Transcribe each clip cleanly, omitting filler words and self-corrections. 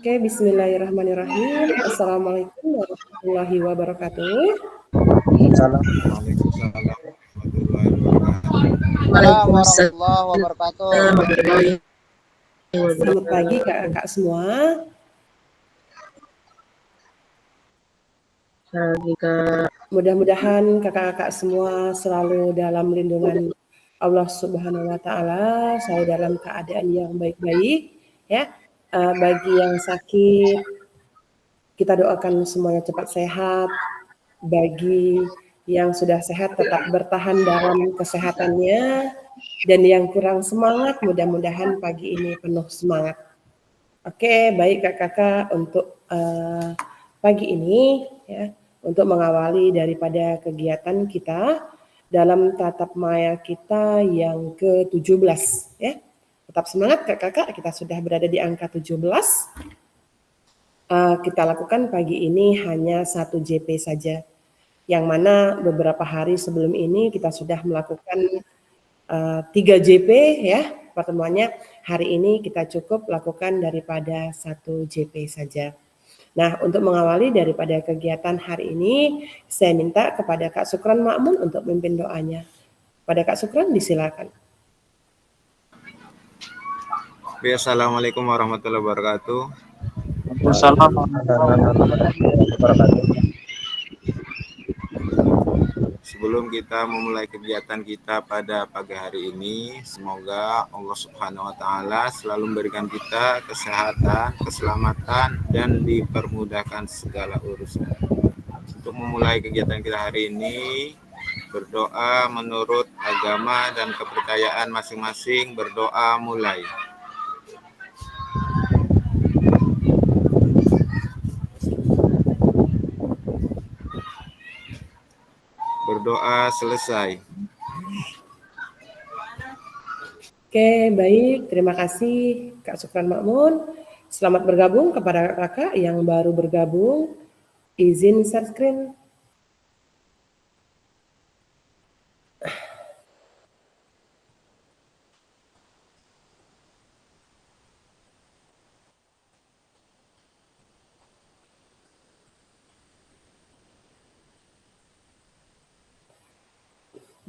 Oke, bismillahirrahmanirrahim. Assalamualaikum warahmatullahi wabarakatuh. Waalaikumsalam warahmatullahi wabarakatuh. Waalaikumsalam warahmatullahi wabarakatuh. warahmatullahi Selamat pagi wabarakatuh. kakak-kakak semua. Pagi Kak. Mudah-mudahan kakak-kakak semua selalu dalam lindungan Allah Subhanahu wa taala, selalu dalam keadaan yang baik-baik ya. Bagi yang sakit, kita doakan semuanya cepat sehat. Bagi yang sudah sehat tetap bertahan dalam kesehatannya, dan yang kurang semangat mudah-mudahan pagi ini penuh semangat. Oke, baik kakak-kakak, untuk pagi ini ya, untuk mengawali daripada kegiatan kita dalam tatap maya kita yang ke-17 ya. Tetap semangat kakak-kakak, kita sudah berada di angka 17. Kita lakukan pagi ini hanya 1 JP saja, yang mana beberapa hari sebelum ini kita sudah melakukan 3 JP ya pertemuannya. Hari ini kita cukup lakukan daripada 1 JP saja. Nah, untuk mengawali daripada kegiatan hari ini, saya minta kepada Kak Sukran Makmun untuk memimpin doanya. Pada Kak Sukran, disilakan. Assalamualaikum warahmatullahi wabarakatuh. Waalaikumsalam warahmatullahi wabarakatuh. Sebelum kita memulai kegiatan kita pada pagi hari ini, semoga Allah Subhanahu wa taala selalu memberikan kita kesehatan, keselamatan, dan dipermudahkan segala urusan. Untuk memulai kegiatan kita hari ini, berdoa menurut agama dan kepercayaan masing-masing. Berdoa mulai. Berdoa selesai. Oke, baik. Terima kasih Kak Sukran Makmun. Selamat bergabung kepada kakak yang baru bergabung. Izin share screen.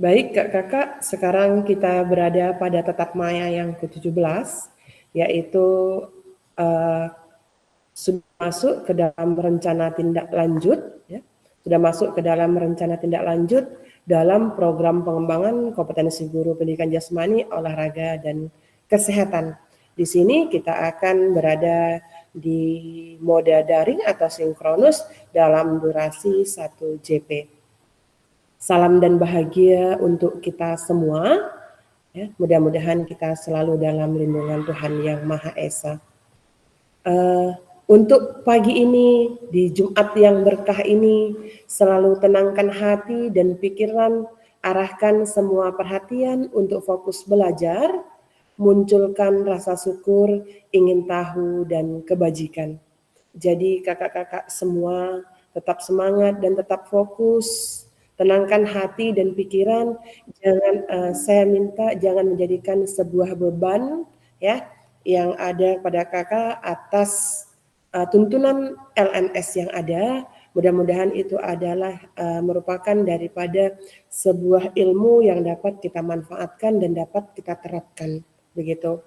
Baik kakak-kakak, sekarang kita berada pada tatap maya yang ke-17, yaitu sudah masuk ke dalam rencana tindak lanjut, ya, sudah masuk ke dalam rencana tindak lanjut dalam program pengembangan kompetensi guru pendidikan jasmani, olahraga, dan kesehatan. Di sini kita akan berada di mode daring atau sinkronus dalam durasi 1 JP. Salam dan bahagia untuk kita semua. Ya, mudah-mudahan kita selalu dalam lindungan Tuhan Yang Maha Esa. Untuk pagi ini, di Jumat yang berkah ini, selalu tenangkan hati dan pikiran, arahkan semua perhatian untuk fokus belajar, munculkan rasa syukur, ingin tahu, dan kebajikan. Jadi kakak-kakak semua tetap semangat dan tetap fokus. Tenangkan hati dan pikiran, saya minta jangan menjadikan sebuah beban ya yang ada pada kakak atas tuntunan LMS yang ada. Mudah-mudahan itu adalah merupakan daripada sebuah ilmu yang dapat kita manfaatkan dan dapat kita terapkan begitu,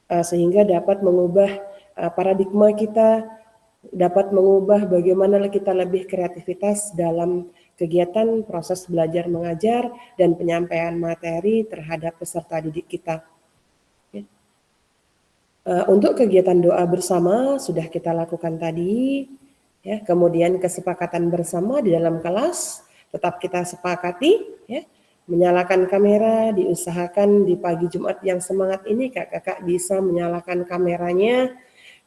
sehingga dapat mengubah paradigma kita, dapat mengubah bagaimana kita lebih kreativitas dalam kegiatan proses belajar mengajar dan penyampaian materi terhadap peserta didik kita. Untuk kegiatan doa bersama sudah kita lakukan tadi, ya. Kemudian kesepakatan bersama di dalam kelas tetap kita sepakati, ya. Menyalakan kamera, diusahakan di pagi Jumat yang semangat ini kakak-kakak bisa menyalakan kameranya,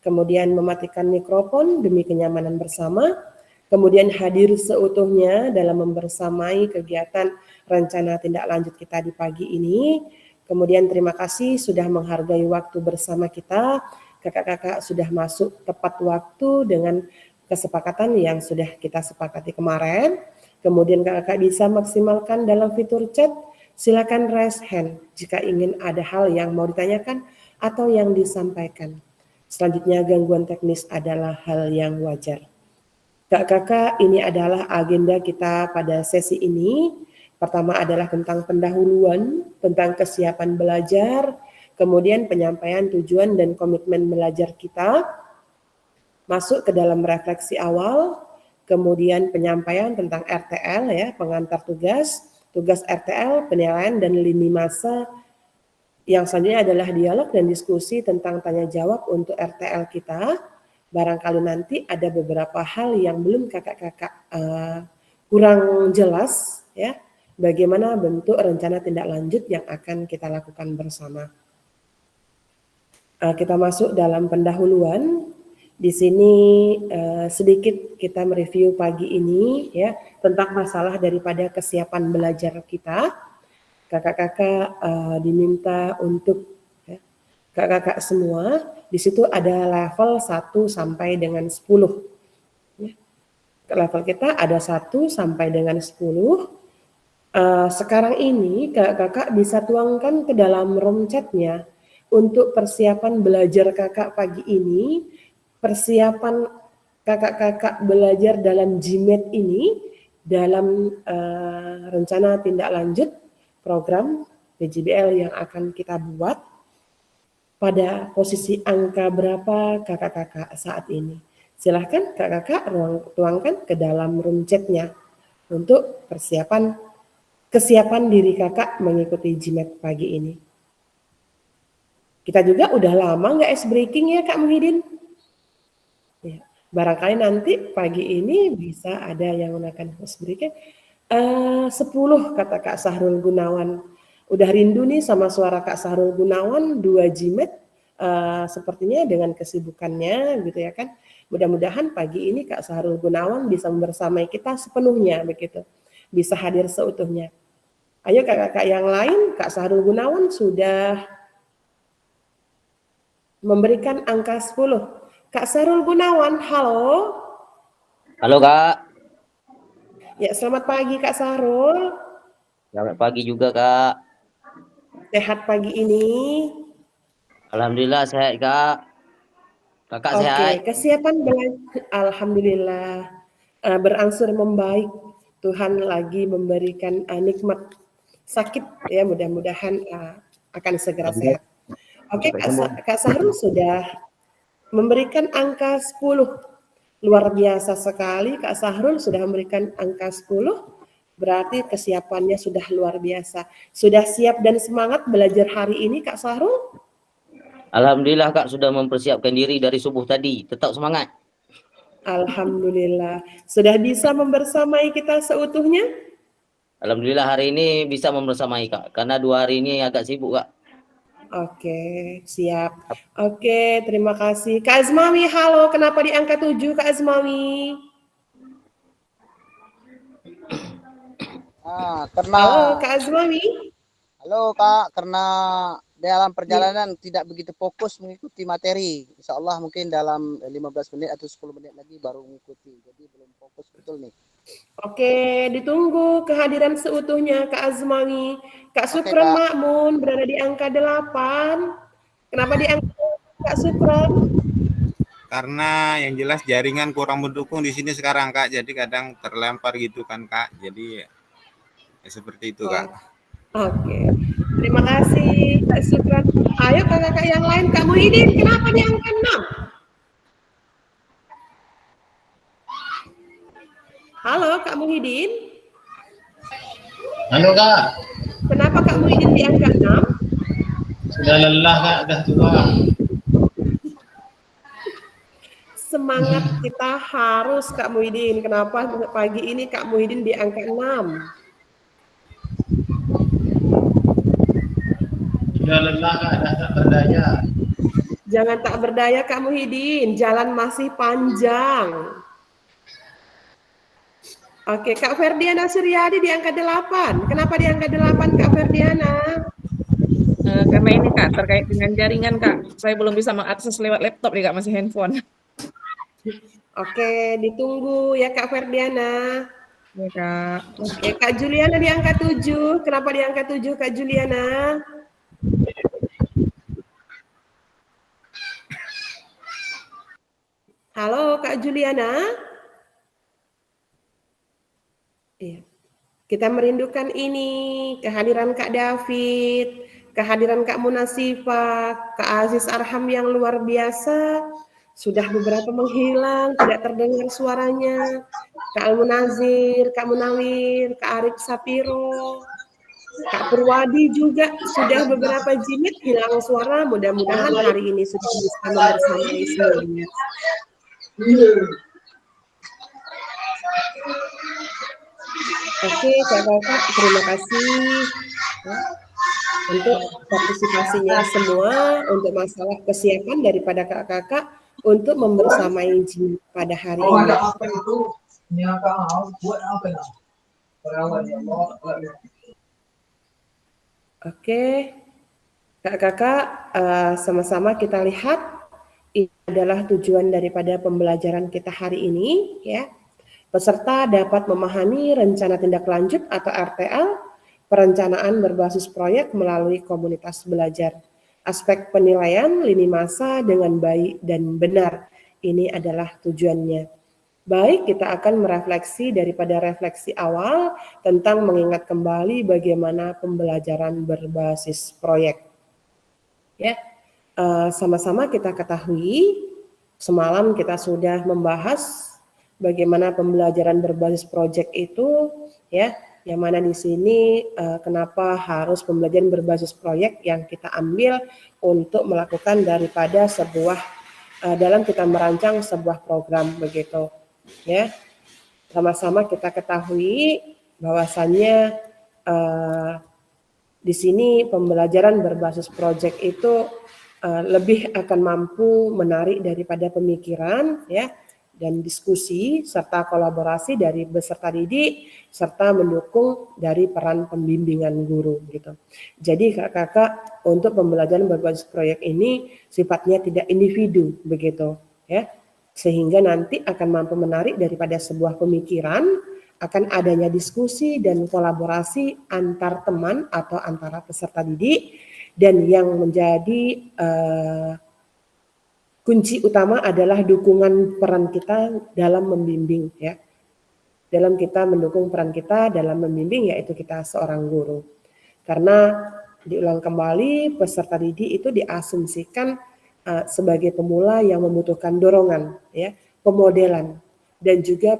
kemudian mematikan mikrofon demi kenyamanan bersama. Kemudian hadir seutuhnya dalam membersamai kegiatan rencana tindak lanjut kita di pagi ini. Kemudian terima kasih sudah menghargai waktu bersama kita. Kakak-kakak sudah masuk tepat waktu dengan kesepakatan yang sudah kita sepakati kemarin. Kemudian kakak-kakak bisa maksimalkan dalam fitur chat. Silakan raise hand jika ingin ada hal yang mau ditanyakan atau yang disampaikan. Selanjutnya gangguan teknis adalah hal yang wajar. Kakak-kakak, ini adalah agenda kita pada sesi ini. Pertama adalah tentang pendahuluan, tentang kesiapan belajar, kemudian penyampaian tujuan dan komitmen belajar kita, masuk ke dalam refleksi awal, kemudian penyampaian tentang RTL ya, pengantar tugas, tugas RTL, penilaian dan lini masa. Yang selanjutnya adalah dialog dan diskusi tentang tanya jawab untuk RTL kita. Barangkali nanti ada beberapa hal yang belum kakak-kakak kurang jelas ya. Bagaimana bentuk rencana tindak lanjut yang akan kita lakukan bersama. Kita masuk dalam pendahuluan. Di sini sedikit kita mereview pagi ini ya tentang masalah daripada kesiapan belajar kita. Kakak-kakak diminta untuk ya, kakak-kakak semua di situ ada level 1 sampai dengan 10. Ya. Level kita ada 1 sampai dengan 10. Sekarang ini kakak-kakak bisa tuangkan ke dalam room chatnya untuk persiapan belajar kakak pagi ini, persiapan kakak-kakak belajar dalam GMAT ini dalam rencana tindak lanjut program PJBL yang akan kita buat pada posisi angka berapa kakak-kakak saat ini. Silahkan kakak-kakak tuangkan ke dalam room chatnya untuk kesiapan diri kakak mengikuti GMAT pagi ini. Kita juga udah lama nggak ice breaking ya Kak Muhyiddin? Ya, barangkali nanti pagi ini bisa ada yang menggunakan ice breaking. 10 kata Kak Sahrul Gunawan. Udah rindu nih sama suara Kak Sahrul Gunawan 2 GMAT sepertinya dengan kesibukannya gitu ya kan. Mudah-mudahan pagi ini Kak Sahrul Gunawan bisa membersamai kita sepenuhnya begitu. Bisa hadir seutuhnya. Ayo kakak-kakak yang lain, Kak Sahrul Gunawan sudah memberikan angka 10. Kak Sahrul Gunawan, halo. Halo Kak. Ya, selamat pagi Kak Sahrul. Selamat pagi juga Kak. Sehat pagi ini? Alhamdulillah sehat Kak. Kakak sehat? Oke, kesiapan belajar. Alhamdulillah berangsur membaik. Tuhan lagi memberikan nikmat sakit ya, mudah-mudahan akan segera sehat. Oke, Kak Sahrul sudah memberikan angka 10. Luar biasa sekali, Kak Sahrul sudah memberikan angka 10, berarti kesiapannya sudah luar biasa. Sudah siap dan semangat belajar hari ini, Kak Sahrul? Alhamdulillah Kak, sudah mempersiapkan diri dari subuh tadi. Tetap semangat. Alhamdulillah. Sudah bisa membersamai kita seutuhnya? Alhamdulillah hari ini bisa membersamai Kak, karena 2 hari ini agak sibuk Kak. Oke, siap. Oke, terima kasih. Kak Azmawi, halo. Kenapa di angka 7, Kak Azmawi? Karena Halo, Kak Azmawi. Halo Kak, karena dalam perjalanan tidak begitu fokus mengikuti materi. Insya Allah mungkin dalam 15 menit atau 10 menit lagi baru mengikuti. Jadi belum fokus betul nih. Oke, ditunggu kehadiran seutuhnya Kak Azmawi. Kak Sukron Kak. Makmun berada di angka 8. Kenapa di angka 8, Kak Sukron? Karena yang jelas jaringan kurang mendukung di sini sekarang Kak. Jadi kadang terlempar gitu kan Kak. Jadi ya seperti itu Kak. Oke. Terima kasih Kak Sukron. Ayo kakak-kakak yang lain, Kak Muhyiddin, kenapa di angka 6? Halo Kak Muhyiddin. Halo Kak. Kenapa Kak Muhyiddin di angka 6? Sudah lelah Kak, sudah tua. Semangat kita harus Kak Muhyiddin. Kenapa pagi ini Kak Muhyiddin di angka 6? Sudah lelah Kak, sudah tak berdaya. Jangan tak berdaya Kak Muhyiddin, jalan masih panjang. Oke, Kak Ferdiana Suryadi di angka 8. Kenapa di angka 8 Kak Ferdiana? Karena ini Kak, terkait dengan jaringan Kak. Saya belum bisa mengakses lewat laptop nih Kak, masih handphone. Oke, ditunggu ya Kak Ferdiana. Ya Kak. Oke, Kak Juliana di angka 7. Kenapa di angka 7 Kak Juliana? Kak Juliana? Iya. Kita merindukan ini, kehadiran Kak David, kehadiran Kak Munasifa, Kak Aziz Arham yang luar biasa, sudah beberapa menghilang, tidak terdengar suaranya. Kak Al-Munazir, Kak Munawir, Kak Arif Sapiro, Kak Purwadi juga sudah beberapa jilid hilang suara, mudah-mudahan hari ini sudah bisa membersamai semuanya. Oke, kakak-kakak, terima kasih untuk partisipasinya semua, untuk masalah kesiapan daripada kakak-kakak untuk membersamai jilid pada hari ini. Oke, kakak-kakak, sama-sama kita lihat ini adalah tujuan daripada pembelajaran kita hari ini, ya. Peserta dapat memahami rencana tindak lanjut atau RTL, perencanaan berbasis proyek melalui komunitas belajar. Aspek penilaian lini masa dengan baik dan benar. Ini adalah tujuannya. Baik, kita akan merefleksi daripada refleksi awal tentang mengingat kembali bagaimana pembelajaran berbasis proyek. Ya, sama-sama kita ketahui, semalam kita sudah membahas bagaimana pembelajaran berbasis proyek itu, ya, yang mana di sini kenapa harus pembelajaran berbasis proyek yang kita ambil untuk melakukan daripada sebuah dalam kita merancang sebuah program begitu, ya. Sama-sama kita ketahui bahwasannya di sini pembelajaran berbasis proyek itu lebih akan mampu menarik daripada pemikiran, ya, dan diskusi serta kolaborasi dari peserta didik serta mendukung dari peran pembimbingan guru gitu. Jadi kakak-kakak untuk pembelajaran berbasis proyek ini sifatnya tidak individu begitu, ya, sehingga nanti akan mampu menarik daripada sebuah pemikiran, akan adanya diskusi dan kolaborasi antar teman atau antara peserta didik, dan yang menjadi kunci utama adalah dukungan peran kita dalam membimbing, ya. Dalam kita mendukung peran kita dalam membimbing, yaitu kita seorang guru. Karena diulang kembali, peserta didik itu diasumsikan sebagai pemula yang membutuhkan dorongan, ya, pemodelan, dan juga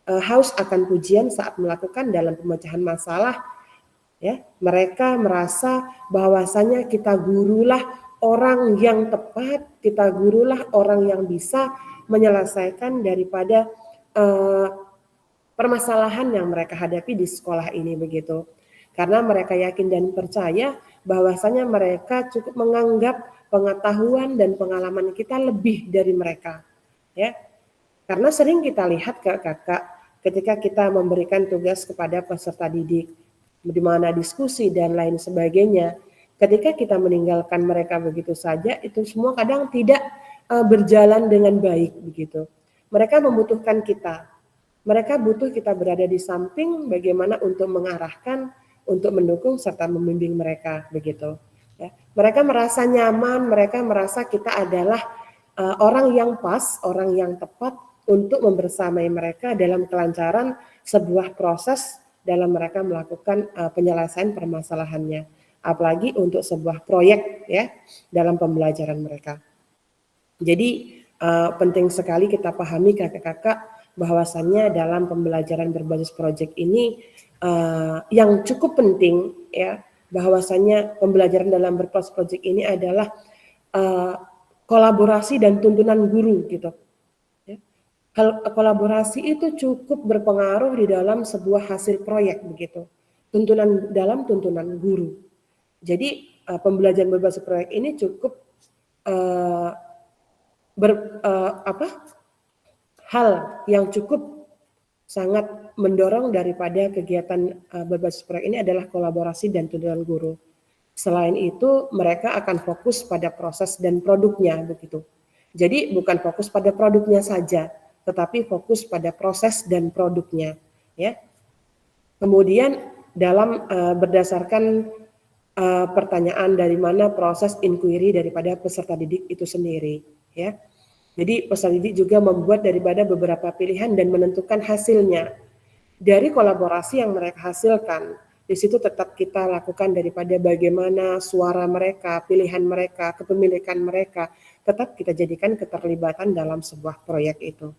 haus akan pujian saat melakukan dalam pemecahan masalah, ya. Mereka merasa bahwasanya kita gurulah orang yang tepat, kita gurulah orang yang bisa menyelesaikan daripada permasalahan yang mereka hadapi di sekolah ini begitu. Karena mereka yakin dan percaya bahwasanya mereka cukup menganggap pengetahuan dan pengalaman kita lebih dari mereka, ya. Karena sering kita lihat kakak ketika kita memberikan tugas kepada peserta didik, di mana diskusi dan lain sebagainya, ketika kita meninggalkan mereka begitu saja, itu semua kadang tidak berjalan dengan baik begitu. Mereka membutuhkan kita. Mereka butuh kita berada di samping bagaimana untuk mengarahkan, untuk mendukung serta membimbing mereka begitu. Ya. Mereka merasa nyaman, mereka merasa kita adalah orang yang pas, orang yang tepat untuk membersamai mereka dalam kelancaran sebuah proses dalam mereka melakukan penyelesaian permasalahannya. Apalagi untuk sebuah proyek, ya, dalam pembelajaran mereka. Jadi penting sekali kita pahami kakak-kakak bahwasannya dalam pembelajaran berbasis proyek ini yang cukup penting, ya, bahwasannya pembelajaran dalam berbasis proyek ini adalah kolaborasi dan tuntunan guru gitu. Ya. Kolaborasi itu cukup berpengaruh di dalam sebuah hasil proyek begitu. Tuntunan guru. Jadi pembelajaran berbasis proyek ini cukup hal yang cukup sangat mendorong daripada kegiatan berbasis proyek ini adalah kolaborasi dan tuntunan guru. Selain itu, mereka akan fokus pada proses dan produknya begitu. Jadi bukan fokus pada produknya saja, tetapi fokus pada proses dan produknya, ya. Kemudian dalam berdasarkan pertanyaan dari mana proses inquiry daripada peserta didik itu sendiri, ya. Jadi peserta didik juga membuat daripada beberapa pilihan dan menentukan hasilnya. Dari kolaborasi yang mereka hasilkan, di situ tetap kita lakukan daripada bagaimana suara mereka, pilihan mereka, kepemilikan mereka, tetap kita jadikan keterlibatan dalam sebuah proyek itu.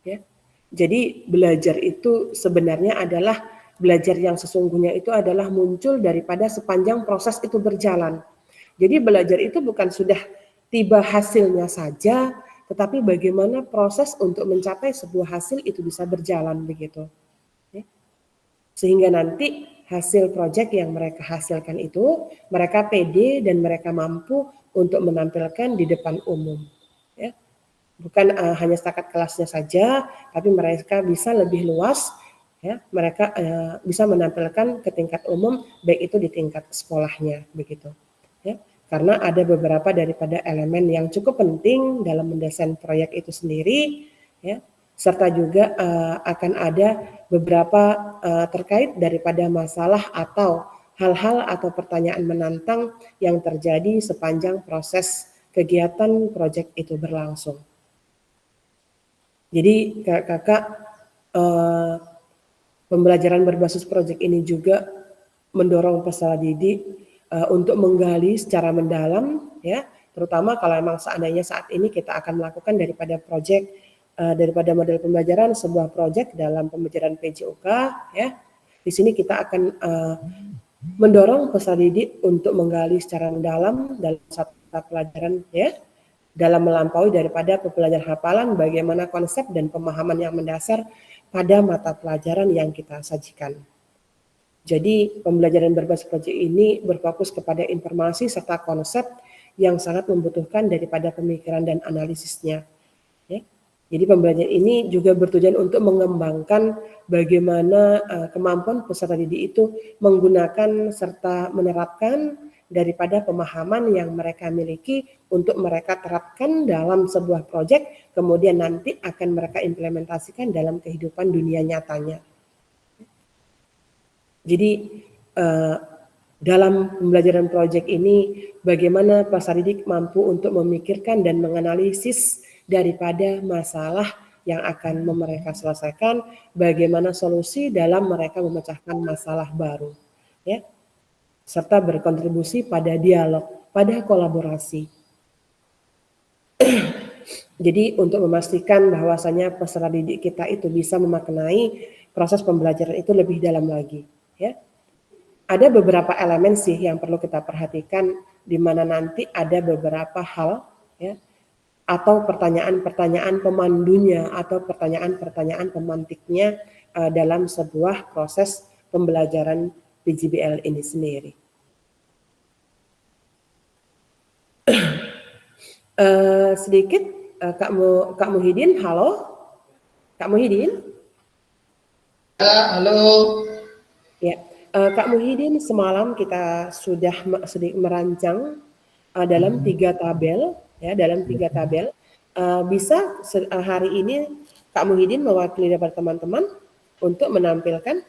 Ya. Jadi belajar itu sebenarnya adalah belajar yang sesungguhnya itu adalah muncul daripada sepanjang proses itu berjalan. Jadi belajar itu bukan sudah tiba hasilnya saja, tetapi bagaimana proses untuk mencapai sebuah hasil itu bisa berjalan begitu. Ya. Sehingga nanti hasil proyek yang mereka hasilkan itu, mereka pede dan mereka mampu untuk menampilkan di depan umum. Ya. Bukan hanya setakat kelasnya saja, tapi mereka bisa lebih luas, ya, mereka bisa menampilkan ke tingkat umum, baik itu di tingkat sekolahnya, begitu. Ya, karena ada beberapa daripada elemen yang cukup penting dalam mendesain proyek itu sendiri, ya, serta juga akan ada beberapa terkait daripada masalah atau hal-hal atau pertanyaan menantang yang terjadi sepanjang proses kegiatan proyek itu berlangsung. Jadi kakak pembelajaran berbasis proyek ini juga mendorong peserta didik untuk menggali secara mendalam, ya, terutama kalau memang seandainya saat ini kita akan melakukan daripada proyek daripada model pembelajaran sebuah proyek dalam pembelajaran PJOK, ya, di sini kita akan mendorong peserta didik untuk menggali secara mendalam dalam satu pelajaran, ya, dalam melampaui daripada pembelajaran hafalan, bagaimana konsep dan pemahaman yang mendasar pada mata pelajaran yang kita sajikan. Jadi pembelajaran berbasis proyek ini berfokus kepada informasi serta konsep yang sangat membutuhkan daripada pemikiran dan analisisnya. Ya. Jadi pembelajaran ini juga bertujuan untuk mengembangkan bagaimana kemampuan peserta didik itu menggunakan serta menerapkan daripada pemahaman yang mereka miliki untuk mereka terapkan dalam sebuah proyek, kemudian nanti akan mereka implementasikan dalam kehidupan dunia nyatanya. Jadi dalam pembelajaran proyek ini, bagaimana peserta didik mampu untuk memikirkan dan menganalisis daripada masalah yang akan mereka selesaikan, bagaimana solusi dalam mereka memecahkan masalah baru, ya, serta berkontribusi pada dialog, pada kolaborasi. Jadi untuk memastikan bahwasanya peserta didik kita itu bisa memaknai proses pembelajaran itu lebih dalam lagi, ya. Ada beberapa elemen sih yang perlu kita perhatikan, di mana nanti ada beberapa hal, ya, atau pertanyaan-pertanyaan pemandunya atau pertanyaan-pertanyaan pemantiknya dalam sebuah proses pembelajaran PJBL ini sendiri. Sedikit Kak Muhyiddin, halo Kak Muhyiddin. Halo. Ya, Kak Muhyiddin, semalam kita sudah sedikit merancang dalam 3 tabel, ya, dalam 3 tabel. Bisa hari ini Kak Muhyiddin mewakili daripada teman-teman untuk menampilkan?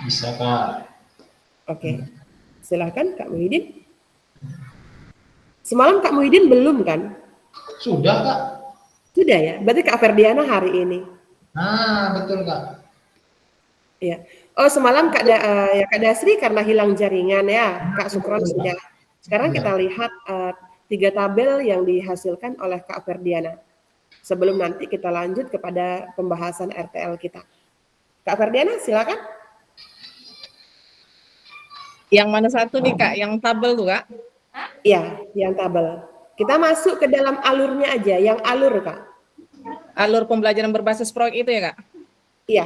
Bisa, Kak. Oke, silahkan Kak Muhyiddin. Semalam Kak Muhyiddin belum kan? Sudah, Kak. Sudah ya, berarti Kak Ferdiana hari ini. Nah, betul, Kak. Ya. Oh, semalam Kak Dasri karena hilang jaringan, ya. Kak Sukron sudah. Sekarang kita lihat 3 tabel yang dihasilkan oleh Kak Ferdiana. Sebelum nanti kita lanjut kepada pembahasan RTL kita. Kak Ferdiana, silakan. Yang mana satu nih Kak? Yang tabel tuh Kak? Iya, yang tabel. Kita masuk ke dalam alurnya aja, yang alur Kak. Alur pembelajaran berbasis proyek itu ya Kak? Iya.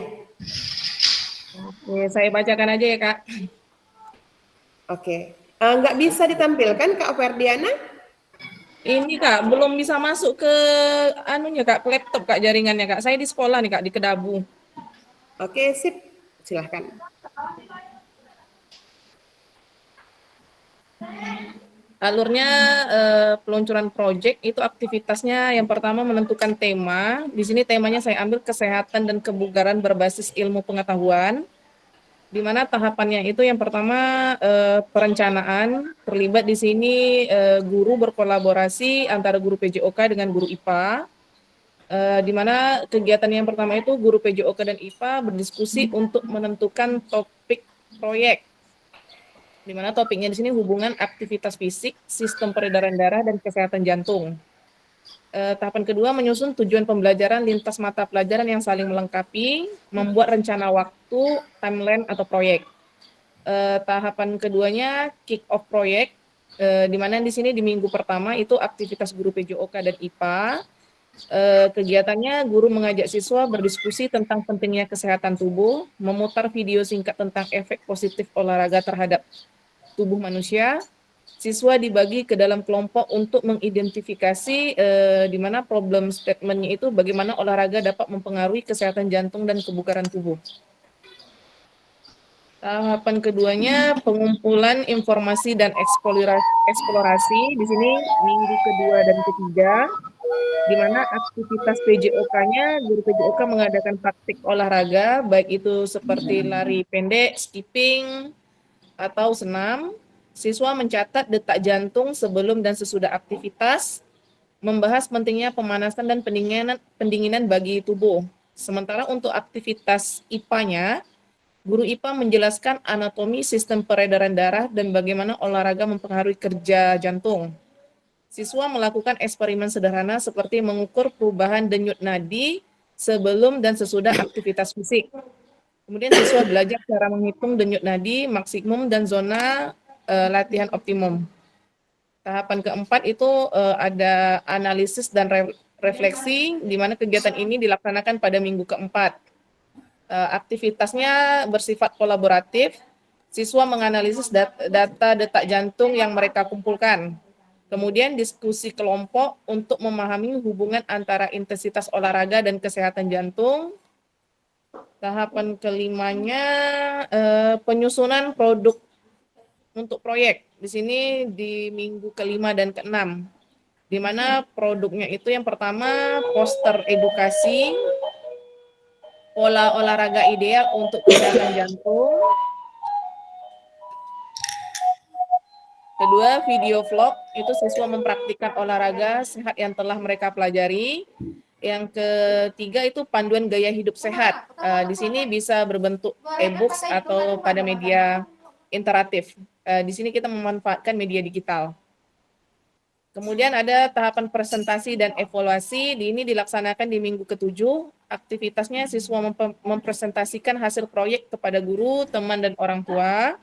Oke, saya bacakan aja ya Kak. Oke. Nggak bisa ditampilkan Kak Ferdiana? Ini Kak, belum bisa masuk ke anunya Kak, ke laptop Kak, jaringannya Kak. Saya di sekolah nih Kak, di Kedabu. Oke, sip. Silahkan. Alurnya peluncuran proyek itu aktivitasnya yang pertama menentukan tema. Di sini temanya saya ambil kesehatan dan kebugaran berbasis ilmu pengetahuan. di mana tahapannya itu yang pertama perencanaan, terlibat di sini guru berkolaborasi antara guru PJOK dengan guru IPA. Di mana kegiatan yang pertama itu guru PJOK dan IPA berdiskusi untuk menentukan topik proyek. Di mana topiknya di sini hubungan aktivitas fisik, sistem peredaran darah, dan kesehatan jantung. Tahapan kedua menyusun tujuan pembelajaran lintas mata pelajaran yang saling melengkapi, membuat rencana waktu, timeline, atau proyek. Tahapan keduanya kick off proyek, di mana di sini di minggu pertama itu aktivitas guru PJOK dan IPA. Kegiatannya guru mengajak siswa berdiskusi tentang pentingnya kesehatan tubuh, memutar video singkat tentang efek positif olahraga terhadap tubuh manusia. Siswa dibagi ke dalam kelompok untuk mengidentifikasi di mana problem statement-nya itu bagaimana olahraga dapat mempengaruhi kesehatan jantung dan kebugaran tubuh. Tahapan keduanya pengumpulan informasi dan eksplorasi. Di sini minggu kedua dan ketiga, di mana aktivitas PJOK-nya, guru PJOK mengadakan praktik olahraga, baik itu seperti lari pendek, skipping, atau senam. Siswa mencatat detak jantung sebelum dan sesudah aktivitas, membahas pentingnya pemanasan dan pendinginan bagi tubuh. Sementara untuk aktivitas IPA-nya, guru IPA menjelaskan anatomi sistem peredaran darah dan bagaimana olahraga mempengaruhi kerja jantung. Siswa melakukan eksperimen sederhana seperti mengukur perubahan denyut nadi sebelum dan sesudah aktivitas fisik. Kemudian siswa belajar cara menghitung denyut nadi, maksimum, dan zona latihan optimum. Tahapan keempat itu ada analisis dan refleksi, di mana kegiatan ini dilaksanakan pada minggu keempat. Aktivitasnya bersifat kolaboratif, siswa menganalisis data detak jantung yang mereka kumpulkan. Kemudian diskusi kelompok untuk memahami hubungan antara intensitas olahraga dan kesehatan jantung. Tahapan kelimanya penyusunan produk untuk proyek. Di sini di minggu kelima dan keenam, di mana produknya itu yang pertama poster edukasi, pola olahraga ideal untuk kesehatan jantung. Kedua, video vlog, itu siswa mempraktikkan olahraga sehat yang telah mereka pelajari. Yang ketiga itu panduan gaya hidup sehat. Di sini bisa berbentuk e-books atau pada media interaktif. Di sini kita memanfaatkan media digital. Kemudian ada tahapan presentasi dan evaluasi. Ini dilaksanakan di minggu ketujuh. Aktivitasnya siswa mempresentasikan hasil proyek kepada guru, teman, dan orang tua.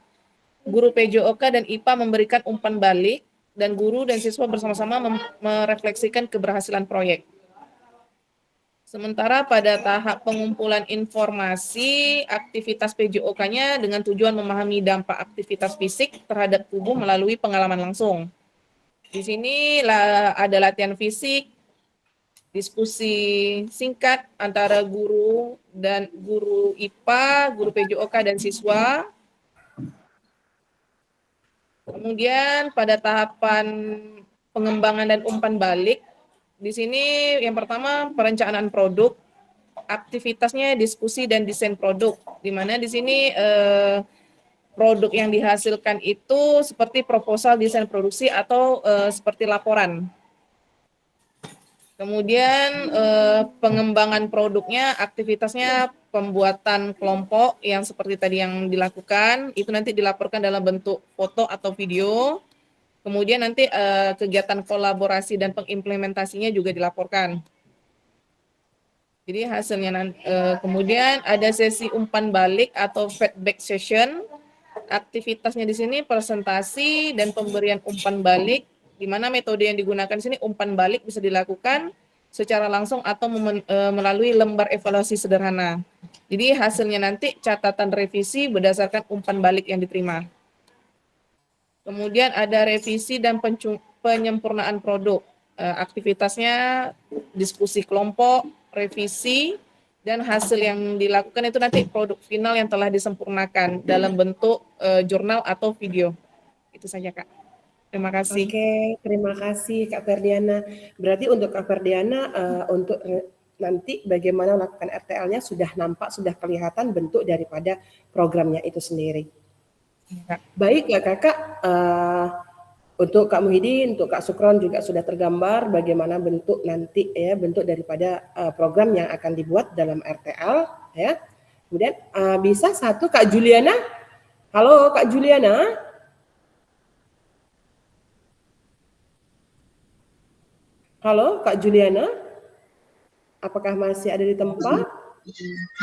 Guru PJOK dan IPA memberikan umpan balik, dan guru dan siswa bersama-sama merefleksikan keberhasilan proyek. Sementara pada tahap pengumpulan informasi, aktivitas PJOK-nya dengan tujuan memahami dampak aktivitas fisik terhadap tubuh melalui pengalaman langsung. Di sini ada latihan fisik, diskusi singkat antara guru dan guru IPA, guru PJOK, dan siswa. Kemudian pada tahapan pengembangan dan umpan balik, di sini yang pertama perencanaan produk, aktivitasnya diskusi dan desain produk, di mana di sini produk yang dihasilkan itu seperti proposal desain produksi atau seperti laporan. Kemudian pengembangan produknya, aktivitasnya pembuatan kelompok yang seperti tadi yang dilakukan, itu nanti dilaporkan dalam bentuk foto atau video. Kemudian nanti kegiatan kolaborasi dan pengimplementasinya juga dilaporkan. Jadi hasilnya kemudian ada sesi umpan balik atau feedback session. Aktivitasnya di sini presentasi dan pemberian umpan balik, di mana metode yang digunakan di sini umpan balik bisa dilakukan secara langsung atau melalui lembar evaluasi sederhana. Jadi hasilnya nanti catatan revisi berdasarkan umpan balik yang diterima. Kemudian ada revisi dan penyempurnaan produk. Aktivitasnya diskusi kelompok, revisi, dan hasil yang dilakukan itu nanti produk final yang telah disempurnakan dalam bentuk jurnal atau video. Itu saja, Kak. Terima kasih. Oke, terima kasih Kak Ferdiana. Berarti untuk Kak Ferdiana untuk nanti bagaimana melakukan RTL-nya sudah nampak, sudah kelihatan bentuk daripada programnya itu sendiri. Baik ya kakak, untuk Kak Muhyiddin, untuk Kak Sukron juga sudah tergambar bagaimana bentuk nanti ya, bentuk daripada program yang akan dibuat dalam RTL ya. Kemudian bisa satu Kak Juliana. Halo Kak Juliana. Halo Kak Juliana. Apakah masih ada di tempat?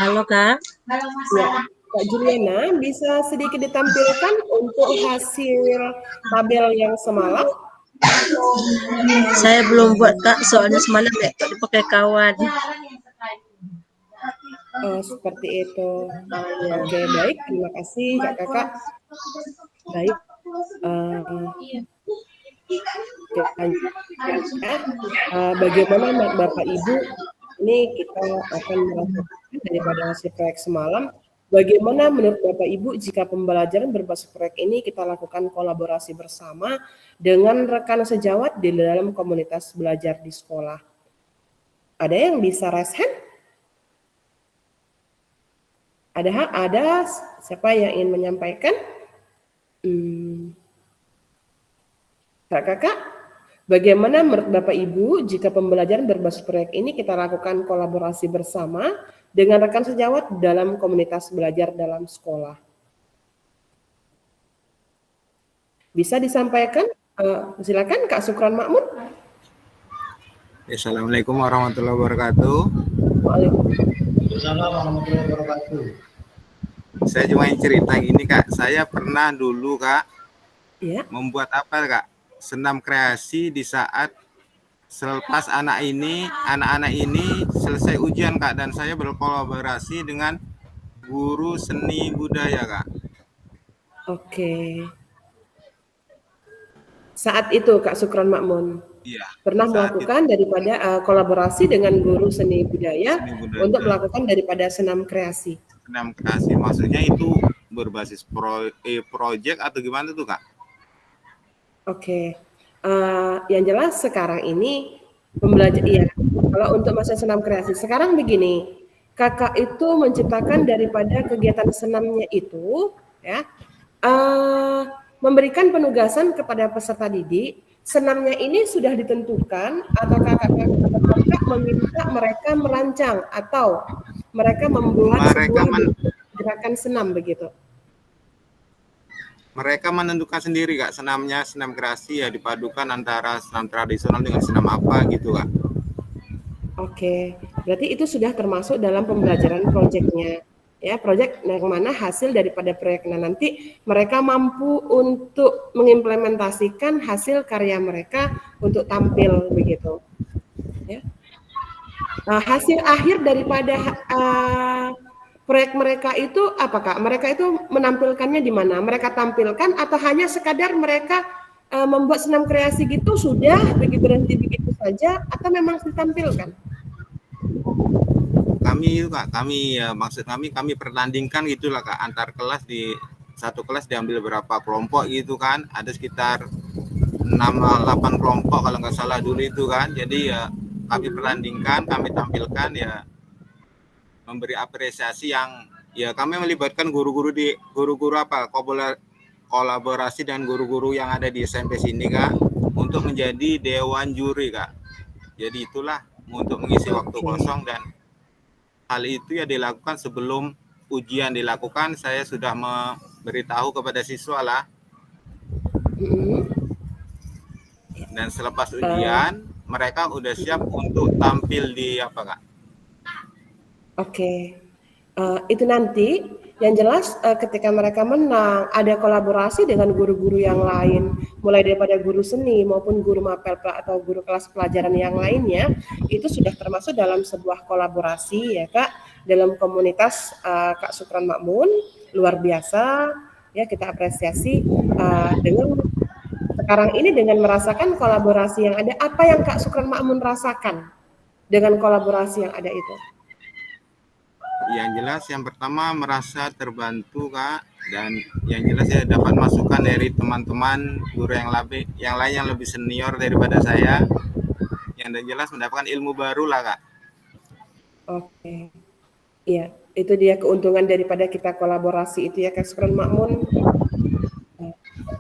Halo Kak. Ya. Kak Juliana, bisa sedikit ditampilkan untuk hasil tabel yang semalam? Saya belum buat Kak, soalnya semalam laptop dipakai kawan. Oh, seperti itu. Oke, baik. Terima kasih kakak. Baik. Bagaimana Bapak Ibu? Ini kita akan melakukan daripada hasil proyek semalam. Bagaimana menurut Bapak Ibu jika pembelajaran berbasis proyek ini kita lakukan kolaborasi bersama dengan rekan sejawat di dalam komunitas belajar di sekolah? Ada yang bisa raise hand? Ada siapa yang ingin menyampaikan? Kakak, bagaimana menurut Bapak Ibu jika pembelajaran berbasis proyek ini kita lakukan kolaborasi bersama dengan rekan sejawat dalam komunitas belajar dalam sekolah? Bisa disampaikan? Silakan Kak Sukron Makmun. Assalamualaikum warahmatullahi wabarakatuh. Waalaikumsalam warahmatullahi wabarakatuh. Saya cuma ingin cerita gini Kak, saya pernah dulu Kak membuat apa Kak? Senam kreasi di saat selepas anak-anak ini selesai ujian Kak, dan saya berkolaborasi dengan guru seni budaya Kak. Oke. Saat itu Kak Sukron Makmun pernah melakukan daripada kolaborasi dengan guru seni budaya untuk melakukan daripada senam kreasi. Senam kreasi maksudnya itu berbasis project atau gimana tuh Kak? Oke. Yang jelas sekarang ini pembelajaran, iya. Kalau untuk masa senam kreasi, sekarang begini, kakak itu menciptakan daripada kegiatan senamnya itu, ya, memberikan penugasan kepada peserta didik. Senamnya ini sudah ditentukan atau kakak meminta mereka merancang atau mereka membuat sebuah gerakan senam begitu. Mereka menentukan sendiri Kak senamnya, senam kreasi ya dipadukan antara senam tradisional dengan senam apa gitu Kak. Oke, berarti itu sudah termasuk dalam pembelajaran proyeknya. Ya, proyek yang mana hasil daripada proyeknya nanti mereka mampu untuk mengimplementasikan hasil karya mereka untuk tampil begitu. Ya. Hasil akhir daripada proyek mereka itu apakah? Mereka itu menampilkannya di mana? Mereka tampilkan atau hanya sekadar mereka membuat senam kreasi gitu sudah begitu berhenti begitu saja atau memang ditampilkan? Maksud kami pertandingkan gitulah Kak, antar kelas di satu kelas diambil berapa kelompok gitu kan, ada sekitar 6-8 kelompok kalau nggak salah dulu itu kan, jadi ya kami pertandingkan, kami tampilkan ya, memberi apresiasi yang ya kami melibatkan guru-guru kolaborasi dengan guru-guru yang ada di SMP sini Kak untuk menjadi dewan juri Kak. Jadi itulah untuk mengisi waktu kosong, dan hal itu ya dilakukan sebelum ujian dilakukan. Saya sudah memberitahu kepada siswa lah, dan selepas ujian mereka udah siap untuk tampil di apa Kak? Oke, itu nanti yang jelas ketika mereka menang ada kolaborasi dengan guru-guru yang lain, mulai daripada guru seni maupun guru mapel atau guru kelas pelajaran yang lainnya, itu sudah termasuk dalam sebuah kolaborasi ya Kak, dalam komunitas Kak Sukron Makmun, luar biasa ya, kita apresiasi dengan sekarang ini dengan merasakan kolaborasi yang ada. Apa yang Kak Sukron Makmun rasakan dengan kolaborasi yang ada itu? Yang jelas yang pertama merasa terbantu Kak, dan yang jelas ya dapat masukan dari teman-teman guru yang lain yang lebih senior daripada saya, yang jelas mendapatkan ilmu baru lah Kak. Oke. Iya, itu dia keuntungan daripada kita kolaborasi itu ya Kak Sukron Makmun.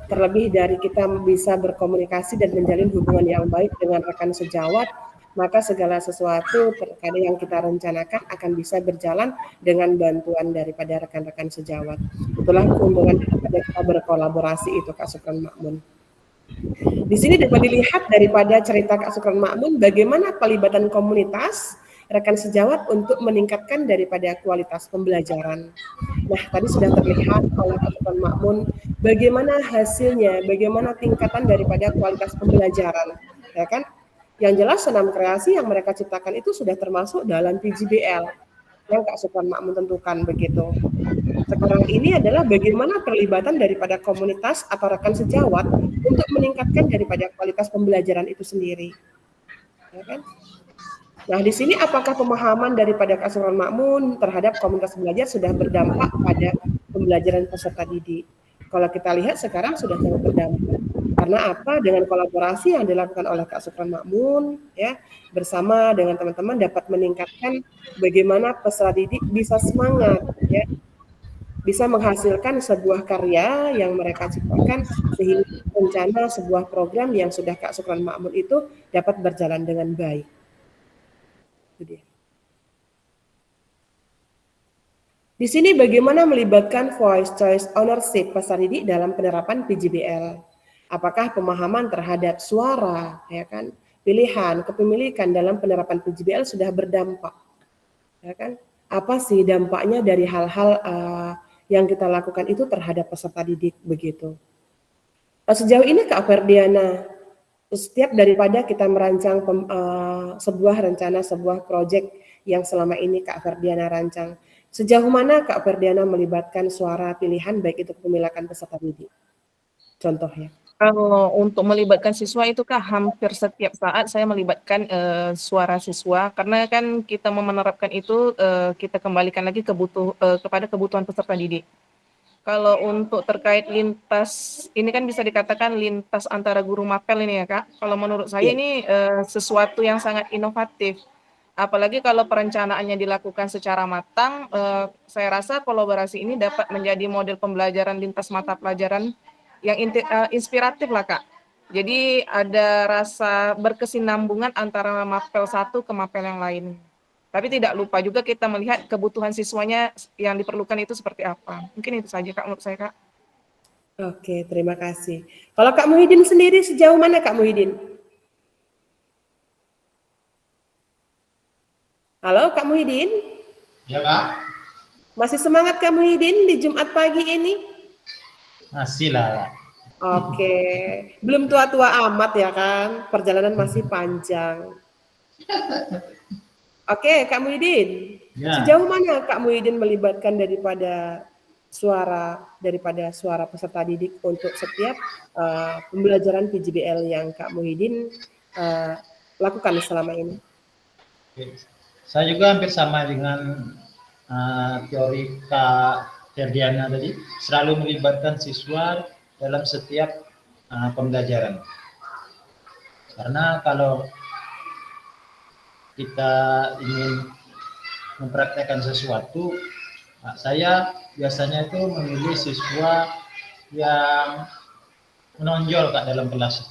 Terlebih dari kita bisa berkomunikasi dan menjalin hubungan yang baik dengan rekan sejawat, maka segala sesuatu terkadang yang kita rencanakan akan bisa berjalan dengan bantuan daripada rekan-rekan sejawat. Itulah keuntungan daripada kita berkolaborasi itu Kak Sukron Makmun. Di sini dapat dilihat daripada cerita Kak Sukron Makmun bagaimana pelibatan komunitas rekan sejawat untuk meningkatkan daripada kualitas pembelajaran. Nah, tadi sudah terlihat oleh Kak Sukron Makmun bagaimana hasilnya, bagaimana tingkatan daripada kualitas pembelajaran, ya kan? Yang jelas senam kreasi yang mereka ciptakan itu sudah termasuk dalam PJBL yang Kak Sukron Makmun tentukan begitu. Sekarang ini adalah bagaimana perlibatan daripada komunitas atau rekan sejawat untuk meningkatkan daripada kualitas pembelajaran itu sendiri. Ya kan? Nah, di sini apakah pemahaman daripada Kak Sukron Makmun terhadap komunitas belajar sudah berdampak pada pembelajaran peserta didik? Kalau kita lihat sekarang sudah sangat berdampak. Karena apa? Dengan kolaborasi yang dilakukan oleh Kak Sukron Makmun, ya, bersama dengan teman-teman dapat meningkatkan bagaimana peserta didik bisa semangat, ya, bisa menghasilkan sebuah karya yang mereka ciptakan sehingga rencana sebuah program yang sudah Kak Sukron Makmun itu dapat berjalan dengan baik. Di sini bagaimana melibatkan voice choice ownership peserta didik dalam penerapan PJBL? Apakah pemahaman terhadap suara, ya kan, pilihan, kepemilikan dalam penerapan PJBL sudah berdampak? Ya kan? Apa sih dampaknya dari hal-hal yang kita lakukan itu terhadap peserta didik begitu? Sejauh ini Kak Ferdiana, setiap daripada kita merancang sebuah rencana, sebuah proyek yang selama ini Kak Ferdiana rancang, sejauh mana Kak Ferdiana melibatkan suara pilihan baik itu kepemilikan peserta didik? Contohnya. Kalau untuk melibatkan siswa itu Kak hampir setiap saat saya melibatkan suara siswa karena kan kita menerapkan itu kita kembalikan lagi kepada kebutuhan peserta didik. Kalau untuk terkait lintas, ini kan bisa dikatakan lintas antara guru mapel ini ya Kak. Kalau menurut saya ini sesuatu yang sangat inovatif. Apalagi kalau perencanaannya dilakukan secara matang, saya rasa kolaborasi ini dapat menjadi model pembelajaran lintas mata pelajaran yang inspiratif lah Kak. Jadi ada rasa berkesinambungan antara mapel satu ke mapel yang lain. Tapi tidak lupa juga kita melihat kebutuhan siswanya yang diperlukan itu seperti apa. Mungkin itu saja Kak menurut saya Kak. Oke, terima kasih. Kalau Kak Muhyiddin sendiri sejauh mana Kak Muhyiddin? Halo Kak Muhyiddin? Ya Kak, Masih semangat Kak Muhyiddin di Jumat pagi ini? masih lah. Oke, belum tua-tua amat ya kan? Perjalanan masih panjang. Oke, Kak Muhyiddin, Ya. sejauh mana Kak Muhyiddin melibatkan daripada suara peserta didik untuk setiap pembelajaran PJBL yang Kak Muhyiddin lakukan selama ini? Oke. Saya juga hampir sama dengan teori Kak Ferdiana tadi, selalu melibatkan siswa dalam setiap pembelajaran. Karena kalau kita ingin mempraktekkan sesuatu, saya biasanya itu memilih siswa yang menonjol Kak dalam kelas.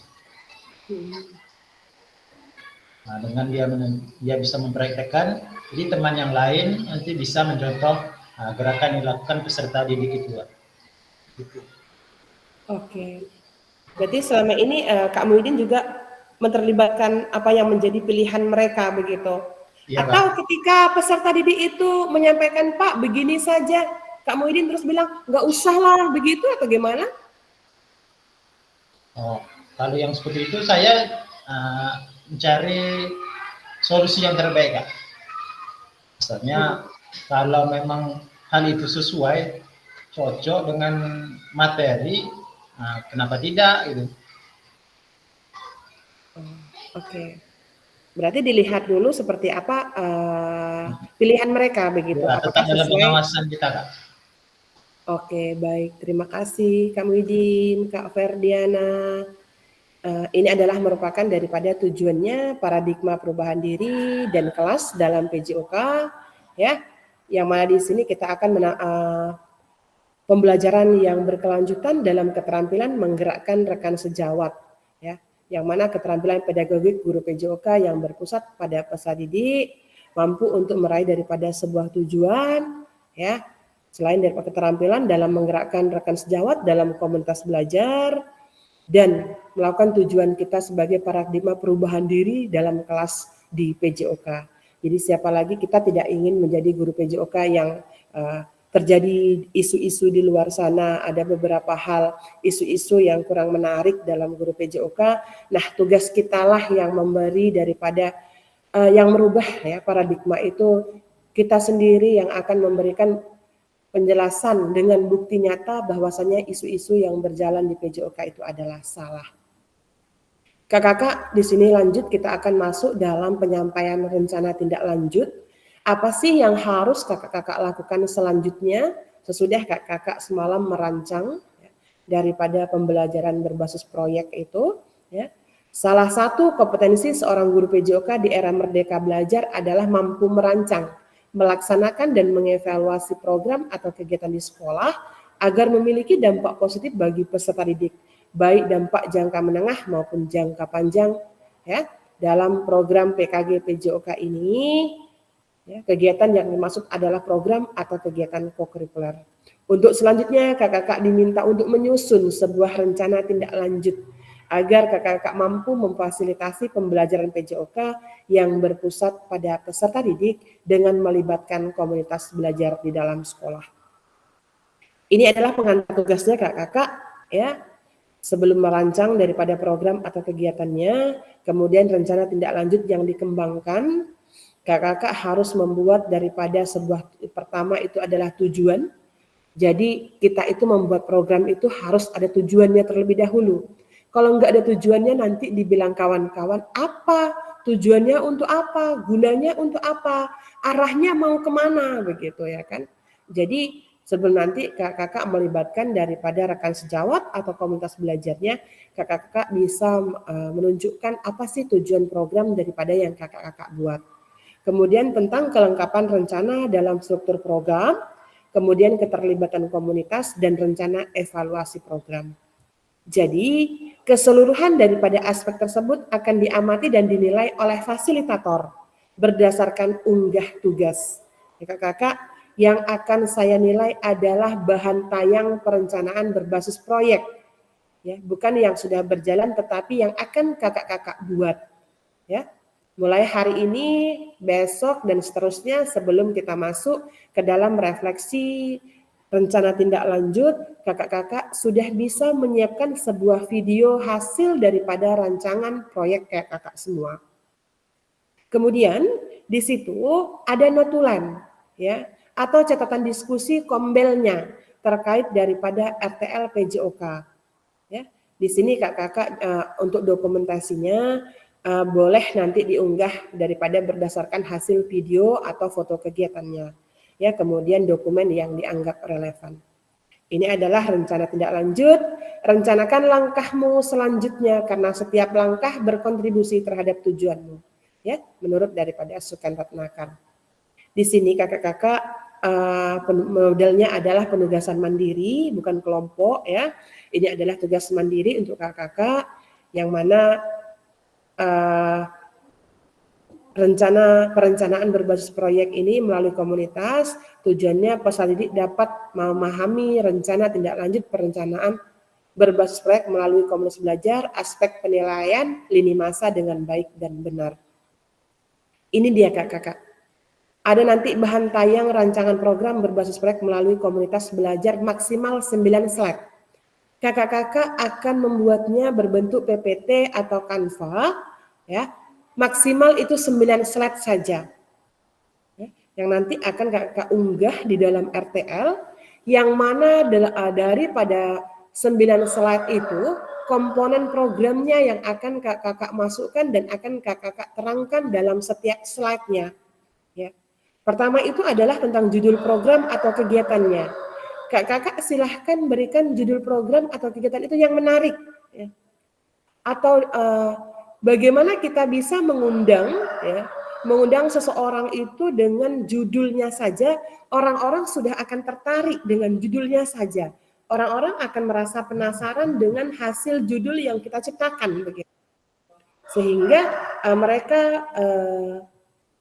Nah, dengan dia bisa mempraktekkan, jadi teman yang lain nanti bisa mencontoh gerakan yang dilakukan peserta didik itu. Gitu. Oke, berarti selama ini Kak Muhyiddin juga menterlibatkan apa yang menjadi pilihan mereka begitu. Iya, Atau Kak. ketika peserta didik itu menyampaikan Pak begini saja, Kak Muhyiddin terus bilang nggak usah lah begitu atau gimana? Oh, kalau yang seperti itu saya mencari solusi yang terbaik Kak. Misalnya kalau memang hal itu sesuai, cocok dengan materi, kenapa tidak gitu. Oke. Berarti dilihat dulu seperti apa pilihan mereka begitu. Ya, Apakah tetap dalam sesuai? pengawasan kita Kak. Oke, baik. Terima kasih Kak Muhyiddin, Kak Ferdiana. Ini adalah merupakan daripada tujuannya paradigma perubahan diri dan kelas dalam PJOK, ya, yang mana di sini kita akan pembelajaran yang berkelanjutan dalam keterampilan menggerakkan rekan sejawat, ya, yang mana keterampilan pedagogik guru PJOK yang berpusat pada peserta didik mampu untuk meraih daripada sebuah tujuan, ya, selain daripada keterampilan dalam menggerakkan rekan sejawat dalam komunitas belajar dan melakukan tujuan kita sebagai paradigma perubahan diri dalam kelas di PJOK. Jadi siapa lagi kita tidak ingin menjadi guru PJOK yang terjadi isu-isu di luar sana, ada beberapa hal isu-isu yang kurang menarik dalam guru PJOK. Nah, tugas kitalah yang memberi daripada yang merubah ya paradigma itu, kita sendiri yang akan memberikan penjelasan dengan bukti nyata bahwasanya isu-isu yang berjalan di PJOK itu adalah salah. Kakak-kakak, di sini lanjut kita akan masuk dalam penyampaian rencana tindak lanjut. Apa sih yang harus kakak-kakak lakukan selanjutnya sesudah kakak-kakak semalam merancang ya, daripada pembelajaran berbasis proyek itu, ya. Salah satu kompetensi seorang guru PJOK di era Merdeka Belajar adalah mampu merancang, melaksanakan dan mengevaluasi program atau kegiatan di sekolah agar memiliki dampak positif bagi peserta didik, baik dampak jangka menengah maupun jangka panjang, ya. Dalam program PKG PJOK ini, ya, kegiatan yang dimaksud adalah program atau kegiatan kokurikuler. Untuk selanjutnya kakak-kakak diminta untuk menyusun sebuah rencana tindak lanjut agar kakak-kakak mampu memfasilitasi pembelajaran PJOK yang berpusat pada peserta didik dengan melibatkan komunitas belajar di dalam sekolah. Ini adalah pengantar tugasnya kakak-kakak, ya, sebelum merancang daripada program atau kegiatannya, kemudian rencana tindak lanjut yang dikembangkan, kakak-kakak harus membuat daripada sebuah, pertama itu adalah tujuan. Jadi kita itu membuat program itu harus ada tujuannya terlebih dahulu. Kalau nggak ada tujuannya nanti dibilang kawan-kawan, apa tujuannya untuk apa, gunanya untuk apa, arahnya mau kemana, begitu ya kan. Jadi sebelum nanti kakak-kakak melibatkan daripada rekan sejawat atau komunitas belajarnya, kakak-kakak bisa menunjukkan apa sih tujuan program daripada yang kakak-kakak buat. Kemudian tentang kelengkapan rencana dalam struktur program, kemudian keterlibatan komunitas dan rencana evaluasi program. Jadi, keseluruhan daripada aspek tersebut akan diamati dan dinilai oleh fasilitator berdasarkan unggah tugas. Kakak-kakak, yang akan saya nilai adalah bahan tayang perencanaan berbasis proyek. Ya, bukan yang sudah berjalan tetapi yang akan kakak-kakak buat. Ya. Mulai hari ini, besok dan seterusnya sebelum kita masuk ke dalam refleksi rencana tindak lanjut, kakak-kakak sudah bisa menyiapkan sebuah video hasil daripada rancangan proyek kakak semua. Kemudian di situ ada notulen, ya, atau catatan diskusi kombelnya terkait daripada RTL PJOK. Ya, di sini kakak-kakak untuk dokumentasinya boleh nanti diunggah daripada berdasarkan hasil video atau foto kegiatannya. Ya, kemudian dokumen yang dianggap relevan. Ini adalah rencana tindak lanjut. Rencanakan langkahmu selanjutnya karena setiap langkah berkontribusi terhadap tujuanmu. Ya, menurut daripada Sukan Ratnakar. Di sini kakak-kakak modelnya adalah penugasan mandiri, bukan kelompok, ya. Ini adalah tugas mandiri untuk kakak-kakak yang mana perencanaan berbasis proyek ini melalui komunitas, tujuannya peserta didik dapat memahami rencana tindak lanjut perencanaan berbasis proyek melalui komunitas belajar, aspek penilaian lini masa dengan baik dan benar. Ini dia kakak-kakak. Ada nanti bahan tayang rancangan program berbasis proyek melalui komunitas belajar maksimal 9 slide. Kakak-kakak akan membuatnya berbentuk PPT atau Canva, ya. Maksimal itu 9 slide saja. Yang nanti akan kakak unggah di dalam RTL, yang mana daripada 9 slide itu, komponen programnya yang akan kakak masukkan dan akan kakak terangkan dalam setiap slide-nya. Ya. Pertama itu adalah tentang judul program atau kegiatannya. Kakak silahkan berikan judul program atau kegiatan itu yang menarik. Ya. atau bagaimana kita bisa mengundang seseorang itu dengan judulnya saja, orang-orang sudah akan tertarik dengan judulnya saja. Orang-orang akan merasa penasaran dengan hasil judul yang kita ciptakan begitu. Sehingga mereka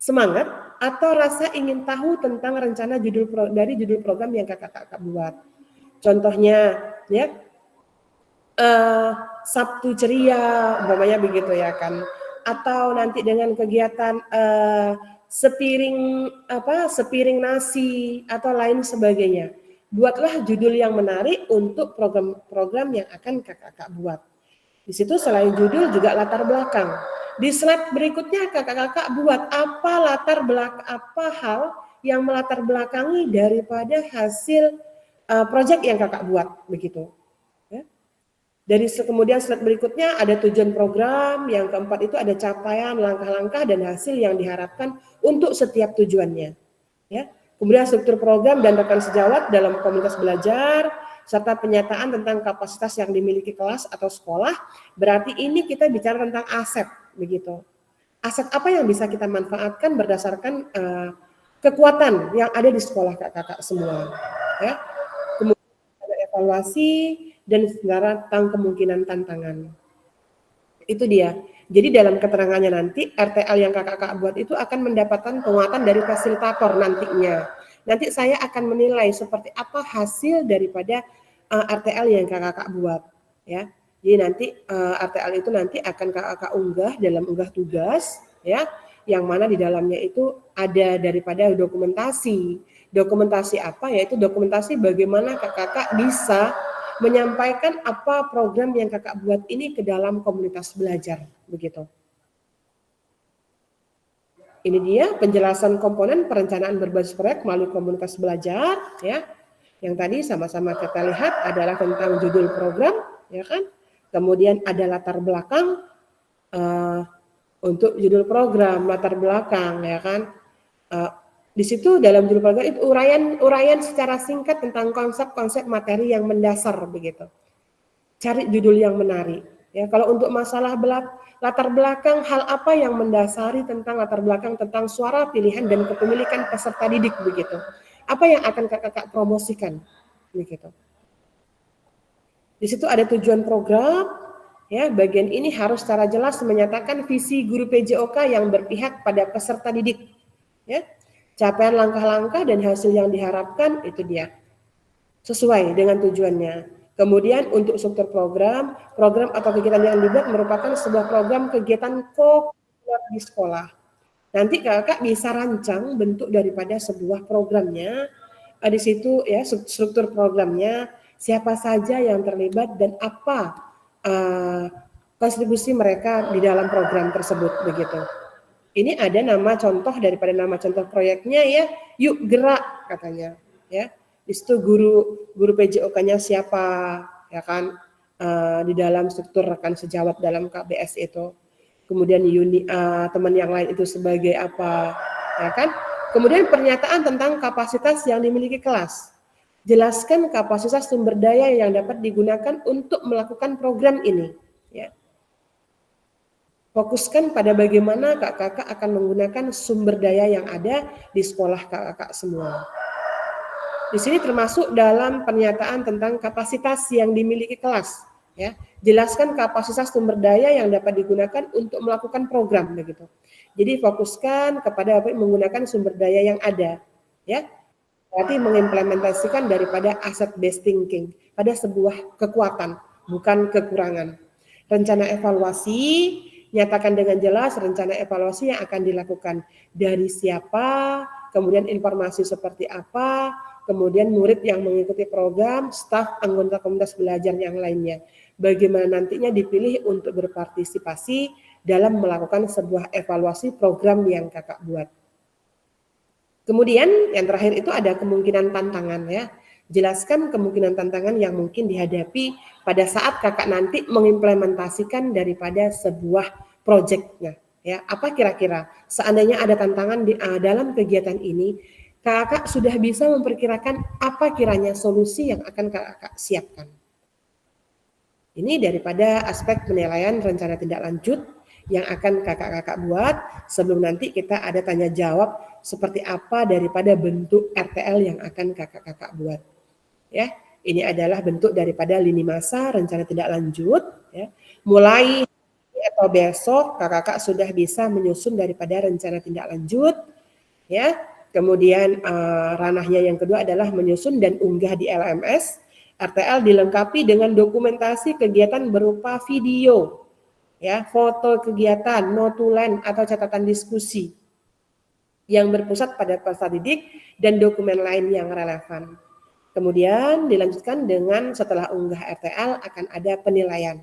semangat atau rasa ingin tahu tentang rencana dari judul program yang kakak-kakak buat. Contohnya ya, Sabtu ceria umpamanya begitu ya kan, atau nanti dengan kegiatan sepiring nasi atau lain sebagainya. Buatlah judul yang menarik untuk program-program yang akan kakak-kakak buat. Di situ selain judul juga latar belakang. Di slide berikutnya kakak-kakak buat apa hal yang melatar belakangi daripada hasil proyek yang kakak buat begitu. Ya. Kemudian slide berikutnya ada tujuan program, yang keempat itu ada capaian, langkah-langkah dan hasil yang diharapkan untuk setiap tujuannya. Ya. Kemudian struktur program dan rekan sejawat dalam komunitas belajar, serta penyataan tentang kapasitas yang dimiliki kelas atau sekolah. Berarti ini kita bicara tentang aset, begitu. Aset apa yang bisa kita manfaatkan berdasarkan kekuatan yang ada di sekolah kakak-kakak semua. Ya. Kemudian ada evaluasi dan tentang kemungkinan tantangan. Itu dia. Jadi dalam keterangannya nanti RTL yang kakak-kakak buat itu akan mendapatkan penguatan dari fasilitator nantinya. Nanti saya akan menilai seperti apa hasil daripada RTL yang kakak-kakak buat, ya. Jadi nanti RTL itu nanti akan kakak-kakak unggah dalam unggah tugas, ya, yang mana di dalamnya itu ada daripada dokumentasi. Dokumentasi apa? Yaitu dokumentasi bagaimana kakak-kakak bisa menyampaikan apa program yang kakak buat ini ke dalam komunitas belajar, begitu. Ini dia penjelasan komponen perencanaan berbasis proyek melalui komunitas belajar, ya. Yang tadi sama-sama kita lihat adalah tentang judul program, ya kan. Kemudian ada latar belakang untuk judul program, latar belakang, ya kan. Di situ dalam judul program itu uraian secara singkat tentang konsep-konsep materi yang mendasar begitu. Cari judul yang menarik. Ya, kalau untuk masalah latar belakang, hal apa yang mendasari tentang latar belakang tentang suara pilihan dan kepemilikan peserta didik begitu. Apa yang akan kakak promosikan begitu. Di situ ada tujuan program. Ya, bagian ini harus secara jelas menyatakan visi guru PJOK yang berpihak pada peserta didik. Ya. Capaian langkah-langkah dan hasil yang diharapkan itu dia. Sesuai dengan tujuannya. Kemudian untuk struktur program atau kegiatan yang dibuat merupakan sebuah program kegiatan co-curricular di sekolah. Nanti kakak bisa rancang bentuk daripada sebuah programnya. Di situ ya struktur programnya, siapa saja yang terlibat dan apa kontribusi mereka di dalam program tersebut begitu. Ini ada nama contoh daripada nama contoh proyeknya ya, yuk gerak katanya ya. Di situ guru PJOK-nya siapa ya kan, di dalam struktur rekan sejawat dalam KBS itu. Kemudian teman yang lain itu sebagai apa ya kan. Kemudian pernyataan tentang kapasitas yang dimiliki kelas. Jelaskan kapasitas sumber daya yang dapat digunakan untuk melakukan program ini ya. Fokuskan pada bagaimana kakak-kakak akan menggunakan sumber daya yang ada di sekolah kakak-kakak semua. Di sini termasuk dalam pernyataan tentang kapasitas yang dimiliki kelas. Ya, jelaskan kapasitas sumber daya yang dapat digunakan untuk melakukan program begitu. Jadi fokuskan kepada menggunakan sumber daya yang ada. Ya, berarti mengimplementasikan daripada asset based thinking pada sebuah kekuatan, bukan kekurangan. Rencana evaluasi. Nyatakan dengan jelas rencana evaluasi yang akan dilakukan dari siapa, kemudian informasi seperti apa, kemudian murid yang mengikuti program, staf, anggota komunitas belajar yang lainnya. Bagaimana nantinya dipilih untuk berpartisipasi dalam melakukan sebuah evaluasi program yang kakak buat. Kemudian yang terakhir itu ada kemungkinan tantangan ya. Jelaskan kemungkinan tantangan yang mungkin dihadapi pada saat kakak nanti mengimplementasikan daripada sebuah proyeknya. Ya, apa kira-kira seandainya ada tantangan dalam kegiatan ini, kakak sudah bisa memperkirakan apa kiranya solusi yang akan kakak siapkan. Ini daripada aspek penilaian rencana tindak lanjut yang akan kakak-kakak buat sebelum nanti kita ada tanya jawab seperti apa daripada bentuk RTL yang akan kakak-kakak buat. Ya, ini adalah bentuk daripada lini masa rencana tindak lanjut. Ya. Mulai atau besok kakak-kakak sudah bisa menyusun daripada rencana tindak lanjut. Ya, kemudian ranahnya yang kedua adalah menyusun dan unggah di LMS. RTL dilengkapi dengan dokumentasi kegiatan berupa video, ya, foto kegiatan, notulen atau catatan diskusi yang berpusat pada peserta didik dan dokumen lain yang relevan. Kemudian dilanjutkan dengan setelah unggah RTL akan ada penilaian,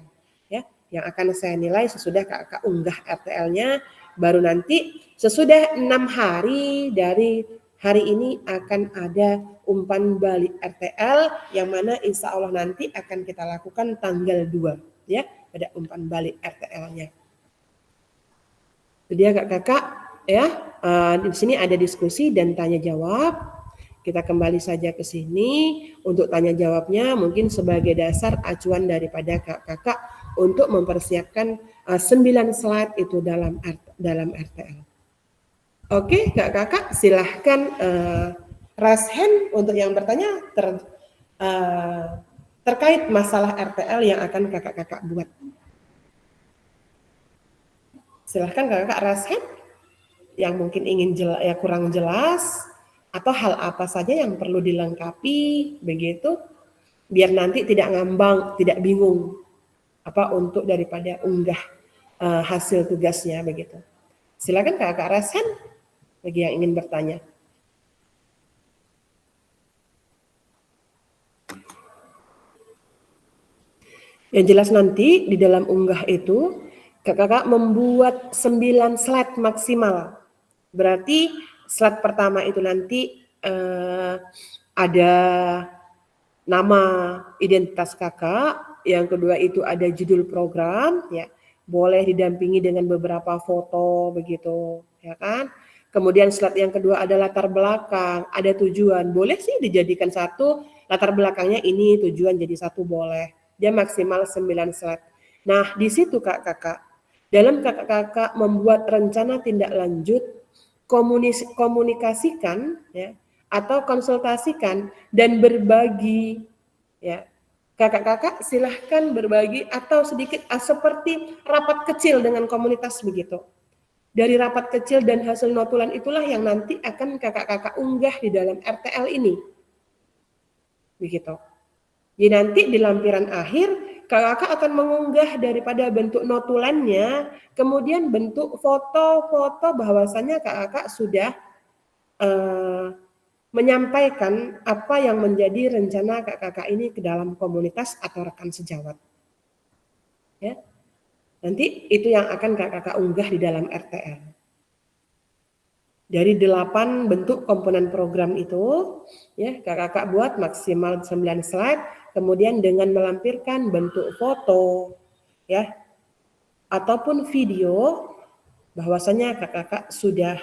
ya, yang akan saya nilai sesudah kakak unggah RTL-nya. Baru nanti sesudah 6 hari dari hari ini akan ada umpan balik RTL yang mana insya Allah nanti akan kita lakukan tanggal 2, ya, ada umpan balik RTL-nya. Jadi ya kakak, ya, di sini ada diskusi dan tanya jawab. Kita kembali saja ke sini untuk tanya jawabnya mungkin sebagai dasar acuan daripada kakak untuk mempersiapkan 9 slide itu dalam RTL. Oke, kakak silahkan raise hand untuk yang bertanya terkait masalah RTL yang akan kakak-kakak buat. Silahkan kakak raise hand yang mungkin ingin kurang jelas atau hal apa saja yang perlu dilengkapi begitu biar nanti tidak ngambang, tidak bingung apa untuk daripada unggah hasil tugasnya begitu. Silakan kakak raise hand bagi yang ingin bertanya. Yang jelas nanti di dalam unggah itu kakak membuat 9 slide maksimal. Berarti slide pertama itu nanti ada nama identitas kakak, yang kedua itu ada judul program, ya, boleh didampingi dengan beberapa foto begitu, ya kan? Kemudian slide yang kedua ada latar belakang, ada tujuan, boleh sih dijadikan satu, latar belakangnya ini, tujuan jadi satu boleh. Dia maksimal 9 slide. Nah, di situ kakak, dalam kakak-kakak membuat rencana tindak lanjut, komunikasikan, ya, atau konsultasikan dan berbagi, ya. Kakak-kakak silahkan berbagi atau sedikit seperti rapat kecil dengan komunitas begitu. Dari rapat kecil dan hasil notulen itulah yang nanti akan kakak-kakak unggah di dalam RTL ini. Begitu. Jadi nanti di lampiran akhir kakak akan mengunggah daripada bentuk notulennya, kemudian bentuk foto-foto bahwasannya kakak sudah menyampaikan apa yang menjadi rencana kakak ini ke dalam komunitas atau rekan sejawat. Ya. Nanti itu yang akan kakak unggah di dalam RTL. Dari 8 bentuk komponen program itu, ya, kakak buat maksimal 9 slide, kemudian dengan melampirkan bentuk foto, ya, ataupun video, bahwasanya kakak sudah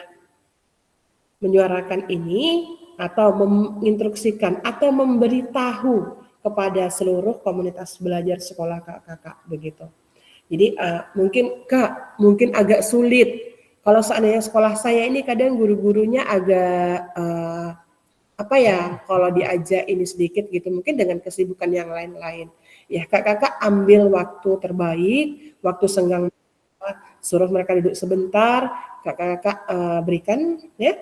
menyuarakan ini atau menginstruksikan atau memberitahu kepada seluruh komunitas belajar sekolah kakak begitu. Jadi mungkin agak sulit. Kalau seandainya sekolah saya ini kadang guru-gurunya agak kalau diajak ini sedikit gitu, mungkin dengan kesibukan yang lain-lain. Ya kakak ambil waktu terbaik, waktu senggang, suruh mereka duduk sebentar, kakak berikan, ya,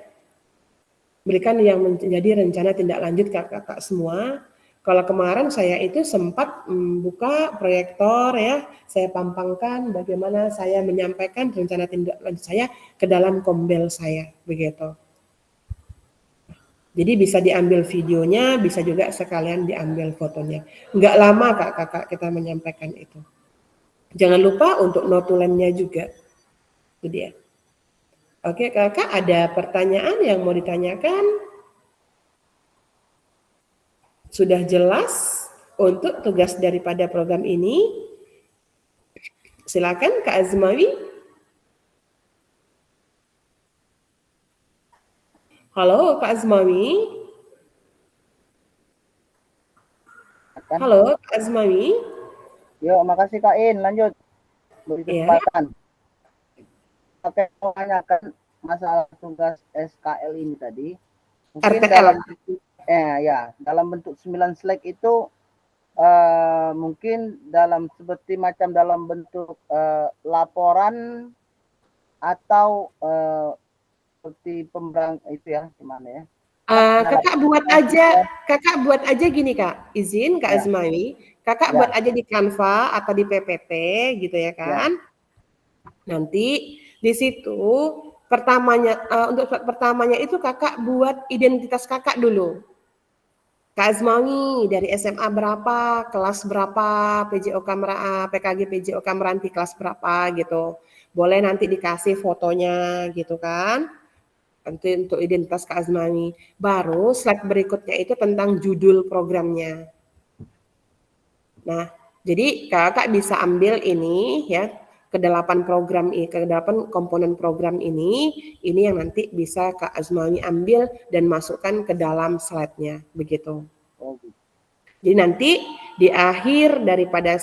berikan yang menjadi rencana tindak lanjut kakak semua. Kalau kemarin saya itu sempat buka proyektor, ya, saya pampangkan bagaimana saya menyampaikan rencana tindak lanjut saya ke dalam kombel saya, begitu. Jadi bisa diambil videonya, bisa juga sekalian diambil fotonya. Enggak lama kakak kita menyampaikan itu. Jangan lupa untuk notulennya juga. Itu dia. Oke kakak, ada pertanyaan yang mau ditanyakan? Sudah jelas untuk tugas daripada program ini? Silakan Kak Azmawi. Halo Kak Azmawi. Halo Kak Azmawi. Yuk, makasih Kak In, lanjut. Beri Ya. kesempatan. Oke, mau tanyakan masalah tugas SKL ini tadi. Mungkin RTL. dalam bentuk 9 slide itu mungkin seperti macam dalam bentuk laporan atau seperti itu ya, gimana ya? Kakak buat aja gini Kak, izin Kak Azmawi, Kakak buat aja di Canva atau di PPT gitu ya kan. Nanti di situ untuk pertamanya itu Kakak buat identitas Kakak dulu. Kak Azmawi dari SMA berapa, kelas berapa, PKG PJOK Meranti kelas berapa gitu. Boleh nanti dikasih fotonya gitu kan. Untuk identitas Kak Azmawi. Baru slide berikutnya itu tentang judul programnya. Nah, jadi kakak bisa ambil ini ya, ke-8 komponen program ini yang nanti bisa Kak Azmawi ambil dan masukkan ke dalam slide-nya, begitu. Jadi nanti di akhir daripada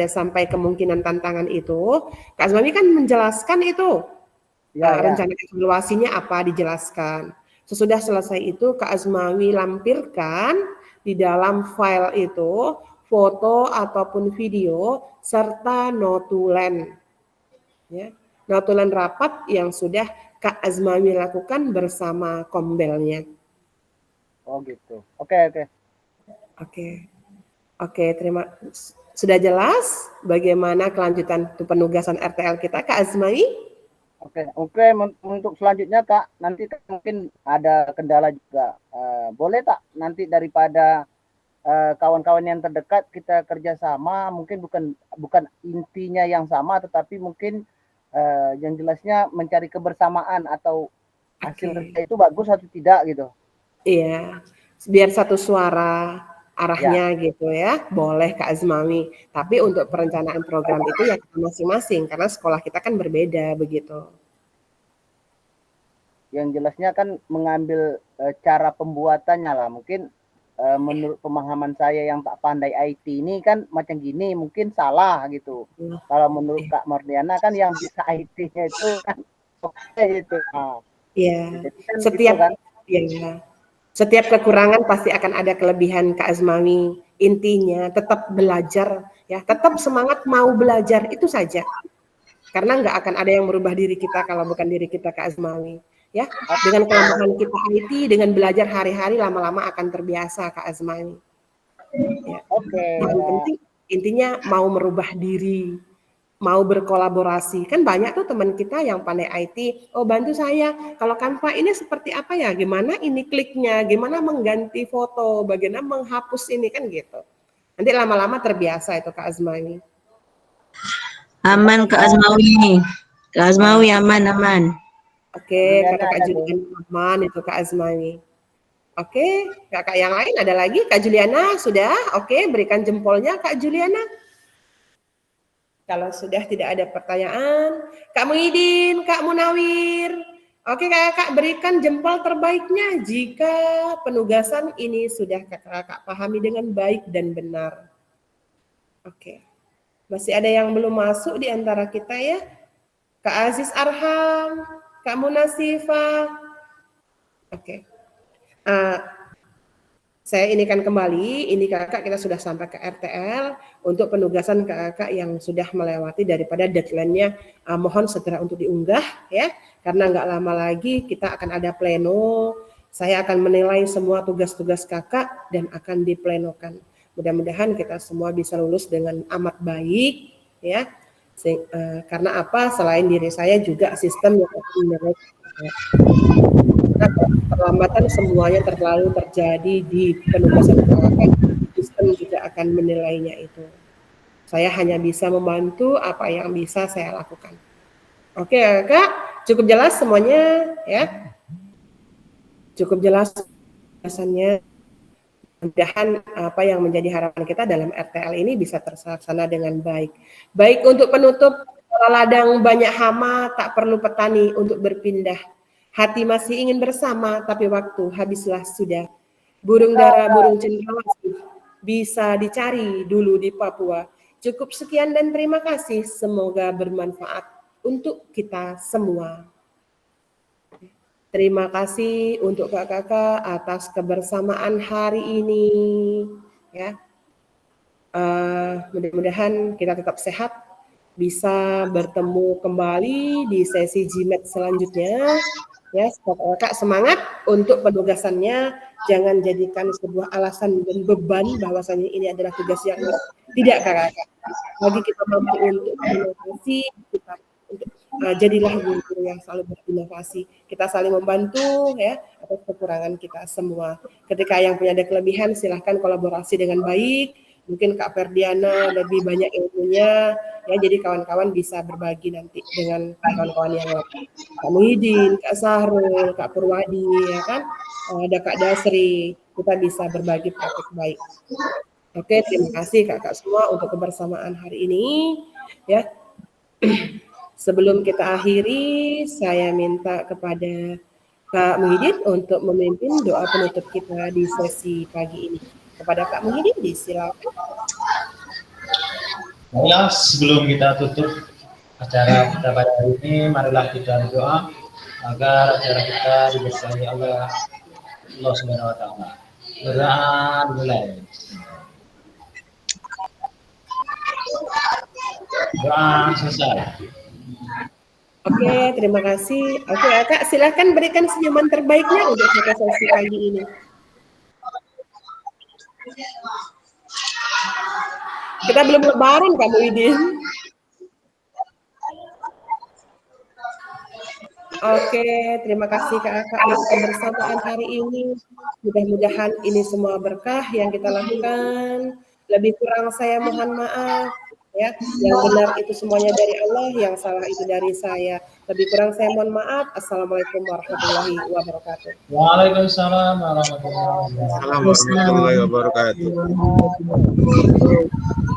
sampai kemungkinan tantangan itu, Kak Azmawi kan menjelaskan itu. Rencana evaluasinya apa dijelaskan. Sesudah selesai itu Kak Azmawi lampirkan di dalam file itu foto ataupun video serta notulen. Ya, notulen rapat yang sudah Kak Azmawi lakukan bersama kombelnya. Oh gitu. Oke. Sudah jelas bagaimana kelanjutan penugasan RTL kita Kak Azmawi? Oke. Untuk selanjutnya Kak, nanti mungkin ada kendala juga. Boleh tak nanti daripada kawan-kawan yang terdekat kita kerjasama, mungkin bukan intinya yang sama, tetapi mungkin yang jelasnya mencari kebersamaan atau hasil kerja itu bagus atau tidak gitu. Iya, biar satu suara arahnya gitu ya, boleh Kak Azmawi. Tapi untuk perencanaan program itu ya masing-masing, karena sekolah kita kan berbeda begitu. Yang jelasnya kan mengambil cara pembuatannya lah, mungkin menurut pemahaman saya yang tak pandai IT ini kan macam gini, mungkin salah gitu. Kalau menurut Kak Mardiana kan yang bisa IT-nya itu kan gitu. Iya. Kan Setiap kekurangan pasti akan ada kelebihan Kak Azmawi. Intinya tetap belajar ya, tetap semangat mau belajar itu saja. Karena nggak akan ada yang merubah diri kita kalau bukan diri kita Kak Azmawi. Ya, dengan kelemahan kita IT, dengan belajar hari-hari lama-lama akan terbiasa Kak Azmawi. Ya. Yang penting intinya mau merubah diri, mau berkolaborasi. Kan banyak tuh teman kita yang pandai IT, oh bantu saya, kalau Canva ini seperti apa ya, gimana ini kliknya, gimana mengganti foto, bagaimana menghapus ini, kan gitu. Nanti lama-lama terbiasa itu Kak Azmawi. Aman Kak Azmawi. Kak Azmawi aman. Oke, Kak Juliana aman itu Kak Azmawi. Oke, kakak yang lain ada lagi? Kak Juliana sudah? Oke, berikan jempolnya Kak Juliana. Kalau sudah tidak ada pertanyaan, Kak Muhyiddin, Kak Munawir. Oke kakak, berikan jempol terbaiknya jika penugasan ini sudah kakak pahami dengan baik dan benar. Oke, masih ada yang belum masuk di antara kita ya? Kak Aziz Arham, Kak Munasifa. Oke. Saya inikan kembali, ini kakak kita sudah sampai ke RTL untuk penugasan kakak yang sudah melewati daripada deadline-nya. Mohon segera untuk diunggah ya, karena nggak lama lagi kita akan ada pleno. Saya akan menilai semua tugas-tugas kakak dan akan diplenokan. Mudah-mudahan kita semua bisa lulus dengan amat baik ya. Karena apa? Selain diri saya juga sistem yang akan menilai. Perlambatan semuanya terlalu terjadi di penugasan kakak, sistem juga akan menilainya itu. Saya hanya bisa membantu apa yang bisa saya lakukan. Oke kakak, cukup jelas semuanya ya? Cukup jelas alasannya. Mudah-mudahan apa yang menjadi harapan kita dalam RTL ini bisa terlaksana dengan baik. Baik untuk penutup, ladang banyak hama, tak perlu petani untuk berpindah. Hati masih ingin bersama, tapi waktu habislah sudah. Burung dara, burung cendrawasih. bisa dicari dulu di Papua. Cukup sekian dan terima kasih. Semoga bermanfaat untuk kita semua. Terima kasih untuk kakak-kakak atas kebersamaan hari ini. Ya, mudah-mudahan kita tetap sehat, bisa bertemu kembali di sesi GMAT selanjutnya. Ya, kakak semangat untuk penugasannya. Jangan jadikan sebuah alasan dan beban bahwasanya ini adalah tugas yang tidak, kakak-kakak. Bagi kita mampu untuk berinovasi, kita jadilah guru yang selalu berinovasi. Kita saling membantu ya atas kekurangan kita semua. Ketika yang punya ada kelebihan, silahkan kolaborasi dengan baik. Mungkin Kak Ferdiana lebih banyak ilmunya, ya jadi kawan-kawan bisa berbagi nanti dengan kawan-kawan yang lain. Kak Muhyiddin, Kak Sahrul, Kak Purwadi, ya kan, ada Kak Dasri, kita bisa berbagi praktik baik. Oke, terima kasih kakak semua untuk kebersamaan hari ini. Ya, sebelum kita akhiri, saya minta kepada Kak Muhyiddin untuk memimpin doa penutup kita di sesi pagi ini. Kepada Kak Muhyiddin, disilakan. Baiklah, sebelum kita tutup acara kita pada hari ini, marilah kita berdoa agar acara kita diberkahi Allah Subhanahu wa taala. Berdoa dimulai. Doa selesai. Oke, terima kasih. Oke, Kak, silakan berikan senyuman terbaiknya untuk kita sesi pagi ini. Kita belum lebaran, Kak Muhyiddin. Oke, terima kasih kakak atas kebersamaan hari ini. Mudah-mudahan ini semua berkah yang kita lakukan. Lebih kurang saya mohon maaf. Ya, yang benar itu semuanya dari Allah, yang salah itu dari saya. Lebih kurang saya mohon maaf. Assalamualaikum warahmatullahi wabarakatuh. Waalaikumsalam warahmatullahi wabarakatuh. Assalamualaikum warahmatullahi wabarakatuh.